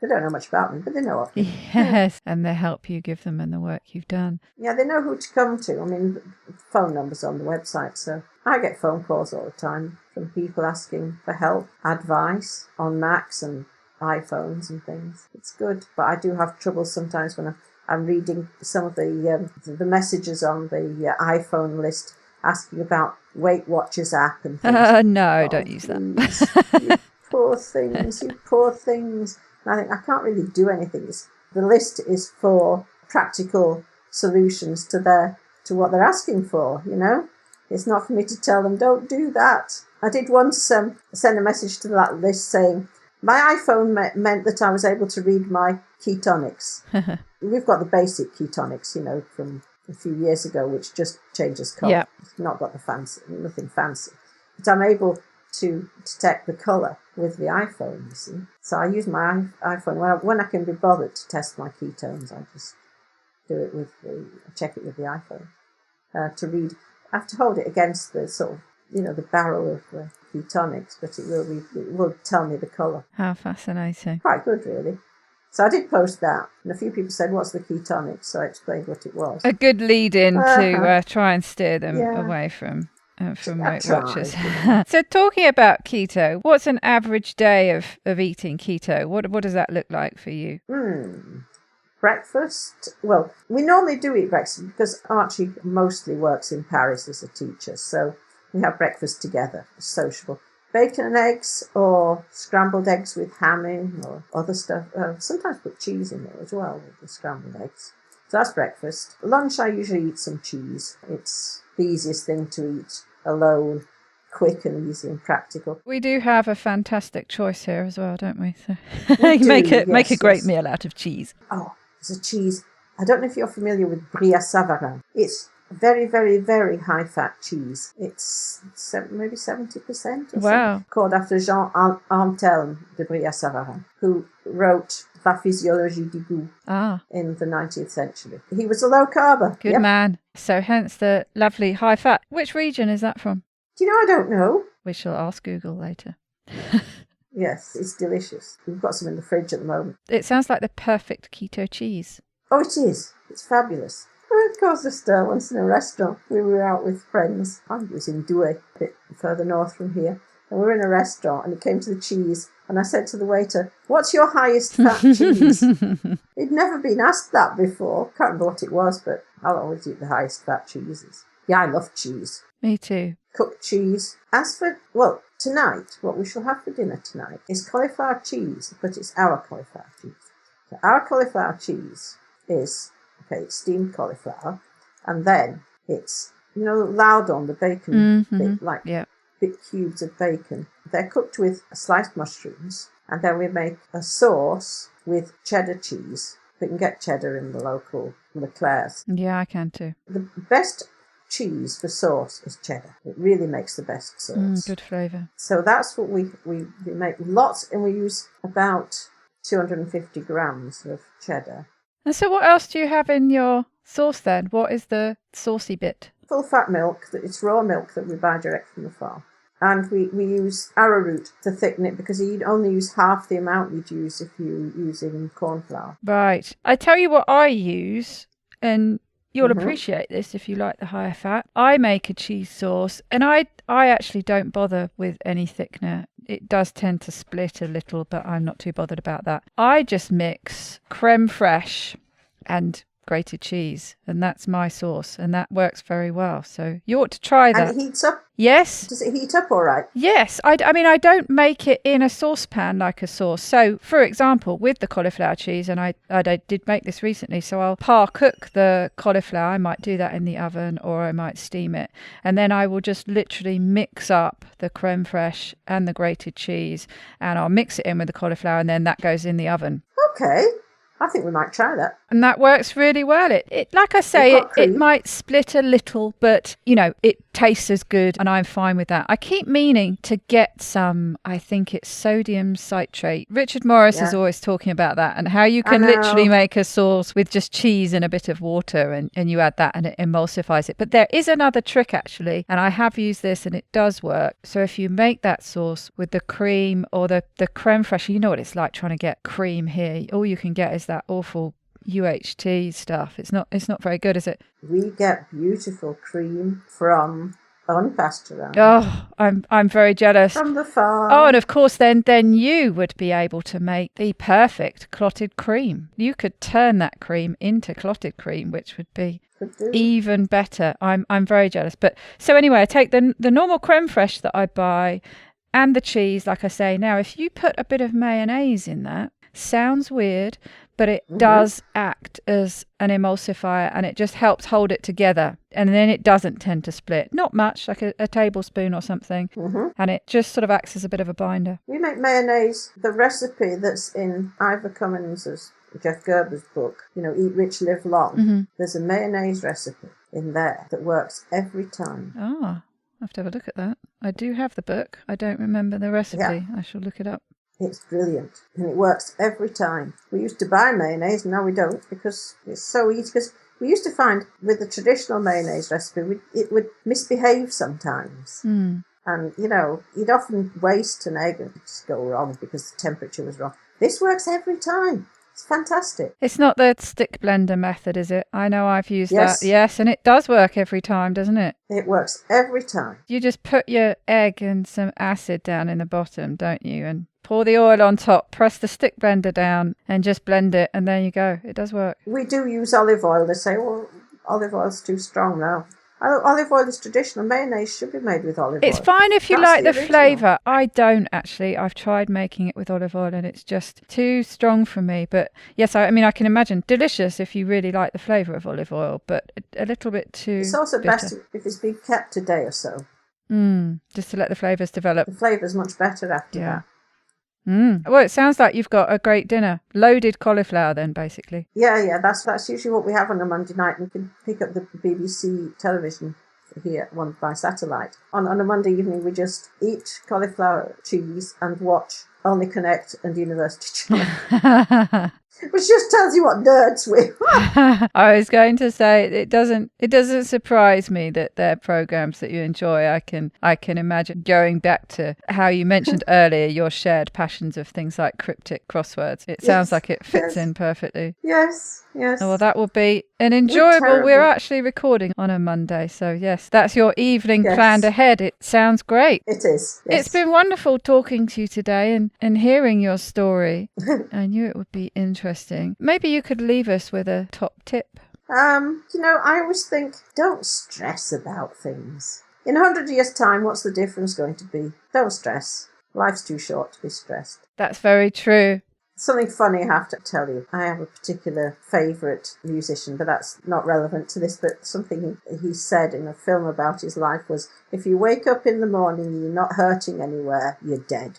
They don't know much about me, but they know of me. Yes, and the help you give them and the work you've done. Yeah, they know who to come to. I mean, the phone number's on the website, so I get phone calls all the time from people asking for help, advice on Macs and iPhones and things. It's good, but I do have trouble sometimes when I'm reading some of the messages on the iPhone list asking about Weight Watchers app and things. No, don't use that. You poor things, you poor things. And I think I can't really do anything. The list is for practical solutions to what they're asking for, you know. It's not for me to tell them, don't do that. I did once send a message to that list saying, my iPhone meant that I was able to read my ketonics. We've got the basic ketonics, you know, from a few years ago, which just changes colour. Yeah. It's not got the fancy, nothing fancy. But I'm able to detect the colour with the iPhone, you see. So I use my iPhone. When I can be bothered to test my ketones, I just do it check it with the iPhone. To read, I have to hold it against the sort of, you know, the barrel of the ketonics, but it will tell me the colour. How fascinating. Quite good, really. So I did post that, and a few people said, what's the ketonics? So I explained what it was. A good lead-in to try and steer them away from Weight Watchers. So talking about keto, what's an average day of eating keto? What does that look like for you? Breakfast. Well, we normally do eat breakfast because Archie mostly works in Paris as a teacher, so we have breakfast together. It's sociable. Bacon and eggs, or scrambled eggs with ham in, or other stuff. Sometimes put cheese in there as well with the scrambled eggs. So that's breakfast. Lunch, I usually eat some cheese. It's the easiest thing to eat alone, quick and easy and practical. We do have a fantastic choice here as well, don't we? So We do, make a great yes. meal out of cheese. Oh, there's a cheese. I don't know if you're familiar with Brie à Savarin. It's very, very, very high-fat cheese. It's maybe 70% or something. Wow. Called after Jean Antelme de Brie à Savarin, who wrote La physiologie du goût in the 19th century. He was a low-carber. Good man. So hence the lovely high fat. Which region is that from? Do you know, I don't know. We shall ask Google later. Yes, it's delicious. We've got some in the fridge at the moment. It sounds like the perfect keto cheese. Oh, it is. It's fabulous. It caused a stir once in a restaurant. We were out with friends. I think it was in Douai, a bit further north from here. And we were in a restaurant and it came to the cheese. And I said to the waiter, "What's your highest fat cheese?" He'd never been asked that before. Can't remember what it was, but I'll always eat the highest fat cheeses. Yeah, I love cheese. Me too. Cooked cheese. As for, tonight, what we shall have for dinner tonight is cauliflower cheese, but it's our cauliflower cheese. So our cauliflower cheese is, it's steamed cauliflower, and then it's, lardon, the bacon bit, big cubes of bacon. They're cooked with sliced mushrooms, and then we make a sauce with cheddar cheese. We can get cheddar in the local Leclerc's. Yeah, I can too. The best cheese for sauce is cheddar. It really makes the best sauce. Good flavour. So that's what we make lots, and we use about 250 grams of cheddar. And so what else do you have in your sauce then? What is the saucy bit? Full fat milk, it's raw milk that we buy direct from the farm. And we use arrowroot to thicken it, because you'd only use half the amount you'd use if you were using corn flour. Right. I tell you what I use, and you'll appreciate this if you like the higher fat. I make a cheese sauce, and I actually don't bother with any thickener. It does tend to split a little, but I'm not too bothered about that. I just mix creme fraiche and grated cheese, and that's my sauce, and that works very well. So you ought to try that. And it heats up? Yes. Does it heat up all right? Yes. I mean, I don't make it in a saucepan like a sauce. So, for example, with the cauliflower cheese, and I did make this recently, so I'll par-cook the cauliflower. I might do that in the oven, or I might steam it. And then I will just literally mix up the creme fraiche and the grated cheese, and I'll mix it in with the cauliflower, and then that goes in the oven. Okay. I think we might try that. And that works really well. It like I say, it might split a little, but, it tastes as good, and I'm fine with that. I keep meaning to get some, I think it's sodium citrate. Richard Morris is always talking about that, and how you can literally make a sauce with just cheese and a bit of water, and you add that and it emulsifies it. But there is another trick, actually, and I have used this and it does work. So if you make that sauce with the cream or the creme fraiche, you know what it's like trying to get cream here. All you can get is that awful UHT stuff. It's not very good, is it? We get beautiful cream from unpasteurized. Oh, I'm very jealous. From the farm. Oh, and of course then you would be able to make the perfect clotted cream. You could turn that cream into clotted cream, which would be even better. I'm very jealous. But so anyway, I take the normal creme fraiche that I buy and the cheese, like I say. Now, if you put a bit of mayonnaise in that, sounds weird, but it does act as an emulsifier, and it just helps hold it together, and then it doesn't tend to split. Not much, like a tablespoon or something, and it just sort of acts as a bit of a binder. We make mayonnaise. The recipe that's in Ivor Cummins' Jeff Gerber's book, Eat Rich, Live Long, there's a mayonnaise recipe in there that works every time. I'll have to have a look at that. I do have the book. I don't remember the recipe. Yeah. I shall look it up. It's brilliant, and it works every time. We used to buy mayonnaise, now we don't, because it's so easy. Because we used to find with the traditional mayonnaise recipe, it would misbehave sometimes. And, you'd often waste an egg and it'd just go wrong because the temperature was wrong. This works every time. It's fantastic. It's not the stick blender method, is it? I know I've used that. Yes, and it does work every time, doesn't it? It works every time. You just put your egg and some acid down in the bottom, don't you? And pour the oil on top, press the stick blender down, and just blend it, and there you go. It does work. We do use olive oil. They say, olive oil's too strong now. Olive oil is traditional. Mayonnaise should be made with olive oil. It's fine if you like the flavour. I don't, actually. I've tried making it with olive oil, and it's just too strong for me. But yes, I mean, I can imagine delicious if you really like the flavour of olive oil, but a little bit too It's also bitter. best if it's been kept a day or so. Just to let the flavours develop. The flavour's much better after that. Well, it sounds like you've got a great dinner. Loaded cauliflower then, basically. Yeah, that's usually what we have on a Monday night. We can pick up the BBC television here by satellite. On a Monday evening, we just eat cauliflower cheese and watch Only Connect and University Channel. Which just tells you what nerds we are. I was going to say it doesn't surprise me that they're programs that you enjoy. I can imagine going back to how you mentioned earlier your shared passions of things like cryptic crosswords. It sounds like it fits in perfectly. Yes. Well, that will be an enjoyable. We're actually recording on a Monday, so yes, that's your evening planned ahead. It sounds great. It is. Yes. It's been wonderful talking to you today and hearing your story. I knew it would be interesting. Maybe you could leave us with a top tip. I always think, don't stress about things. In 100 years' time, what's the difference going to be? Don't stress. Life's too short to be stressed. That's very true. Something funny I have to tell you. I have a particular favourite musician, but that's not relevant to this. But something he said in a film about his life was, if you wake up in the morning and you're not hurting anywhere, you're dead.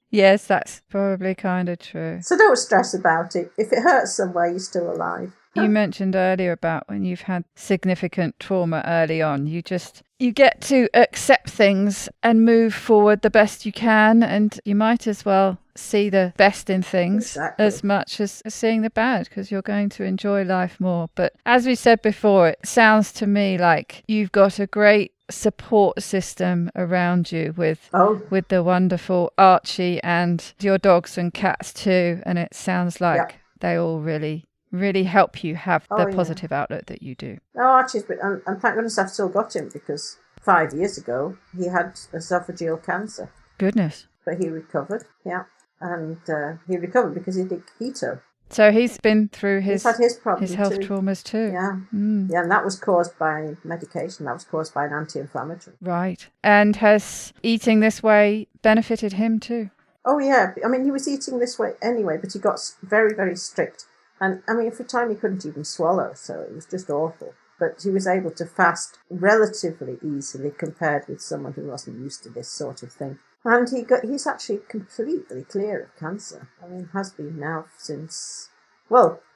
Yes, that's probably kind of true. So don't stress about it. If it hurts somewhere, you're still alive. You mentioned earlier about when you've had significant trauma early on, you get to accept things and move forward the best you can, and you might as well see the best in things as much as seeing the bad, because you're going to enjoy life more. But as we said before, it sounds to me like you've got a great support system around you with the wonderful Archie and your dogs and cats too, and it sounds like they all really help you have the positive outlook that you do. No, Archie's and thank goodness I've still got him, because 5 years ago he had esophageal cancer. Goodness. But he recovered, and he recovered because he did keto. So he's been through his health traumas too. Yeah. Yeah, and that was caused by medication. That was caused by an anti-inflammatory. Right. And has eating this way benefited him too? Oh, yeah. I mean, he was eating this way anyway, but he got very, very strict. And, I mean, for a time he couldn't even swallow, so it was just awful. But he was able to fast relatively easily compared with someone who wasn't used to this sort of thing. And he's actually completely clear of cancer. I mean, has been now since,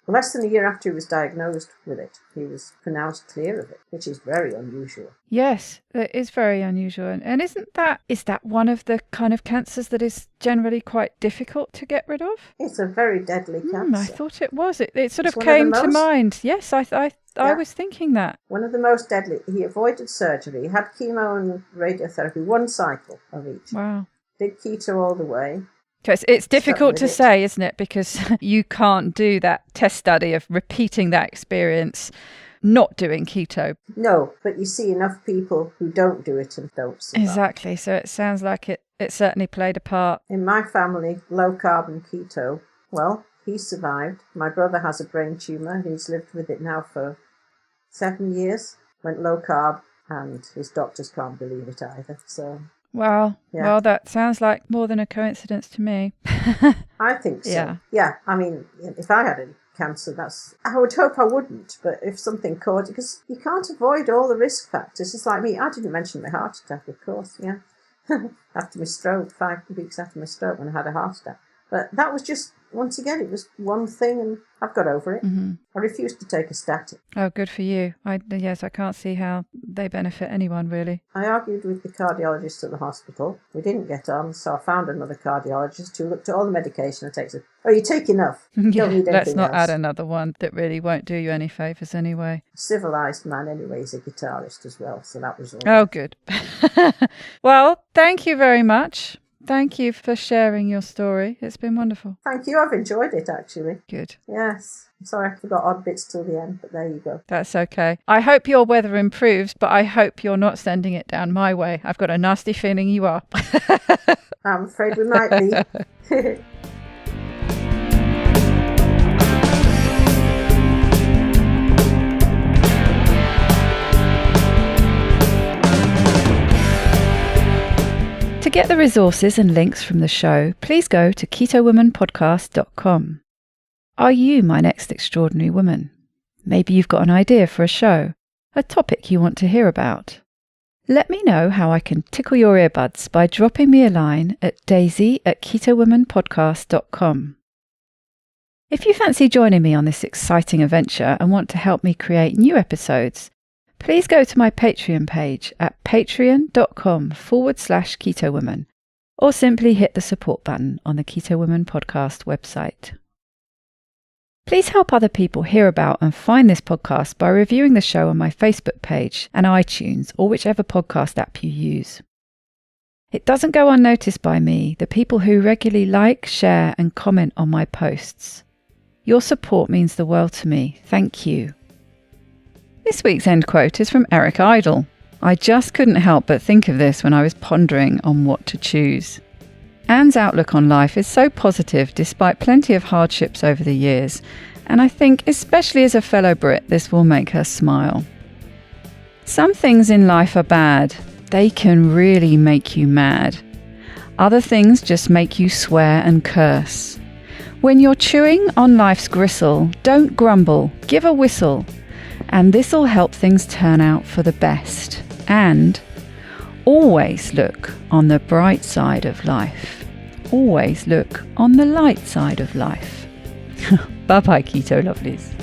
less than a year after he was diagnosed with it. He was pronounced clear of it, which is very unusual. Yes, it is very unusual. And is that one of the kind of cancers that is generally quite difficult to get rid of? It's a very deadly cancer. I thought it was. It sort of came to mind. Yes, I was thinking that. One of the most deadly. He avoided surgery. He had chemo and radiotherapy, one cycle of each. Wow. Did keto all the way. It's difficult to say, isn't it? Because you can't do that test study of repeating that experience not doing keto. No, but you see enough people who don't do it and don't survive. Exactly. So it sounds like it certainly played a part. In my family, low carb and keto, he survived. My brother has a brain tumour. He's lived with it now for 7 years. Went low carb, and his doctors can't believe it either. So... Wow. Yeah. Well, that sounds like more than a coincidence to me. I think so. Yeah. I mean, if I had any cancer, I would hope I wouldn't, but if something caused, because you can't avoid all the risk factors. It's like me. I didn't mention my heart attack, of course, after my stroke, 5 weeks after my stroke when I had a heart attack. But that was just, once again, it was one thing, and I've got over it. Mm-hmm. I refused to take a statin. Oh, good for you. I can't see how they benefit anyone, really. I argued with the cardiologist at the hospital. We didn't get on, so I found another cardiologist who looked at all the medication I take. Said, you take enough. You don't need anything let's not else. Add another one that really won't do you any favours anyway. Civilised man anyway, he's a guitarist as well, so that was all. Oh, good. Well, thank you very much. Thank you for sharing your story. It's been wonderful. Thank you. I've enjoyed it, actually. Good. Yes. I'm sorry I forgot odd bits till the end, but there you go. That's okay. I hope your weather improves, but I hope you're not sending it down my way. I've got a nasty feeling you are. I'm afraid we might be. To get the resources and links from the show, please go to ketowomanpodcast.com. Are you my next extraordinary woman? Maybe you've got an idea for a show, a topic you want to hear about. Let me know how I can tickle your earbuds by dropping me a line at daisy@ketowomanpodcast.com. If you fancy joining me on this exciting adventure and want to help me create new episodes, please go to my Patreon page at patreon.com/ketowoman, or simply hit the support button on the Keto Woman podcast website. Please help other people hear about and find this podcast by reviewing the show on my Facebook page and iTunes or whichever podcast app you use. It doesn't go unnoticed by me, the people who regularly like, share and comment on my posts. Your support means the world to me. Thank you. This week's end quote is from Eric Idle. I just couldn't help but think of this when I was pondering on what to choose. Anne's outlook on life is so positive despite plenty of hardships over the years, and I think, especially as a fellow Brit, this will make her smile. Some things in life are bad. They can really make you mad. Other things just make you swear and curse. When you're chewing on life's gristle, don't grumble, give a whistle, and this'll help things turn out for the best. And always look on the bright side of life. Always look on the light side of life. Bye-bye, Keto Lovelies.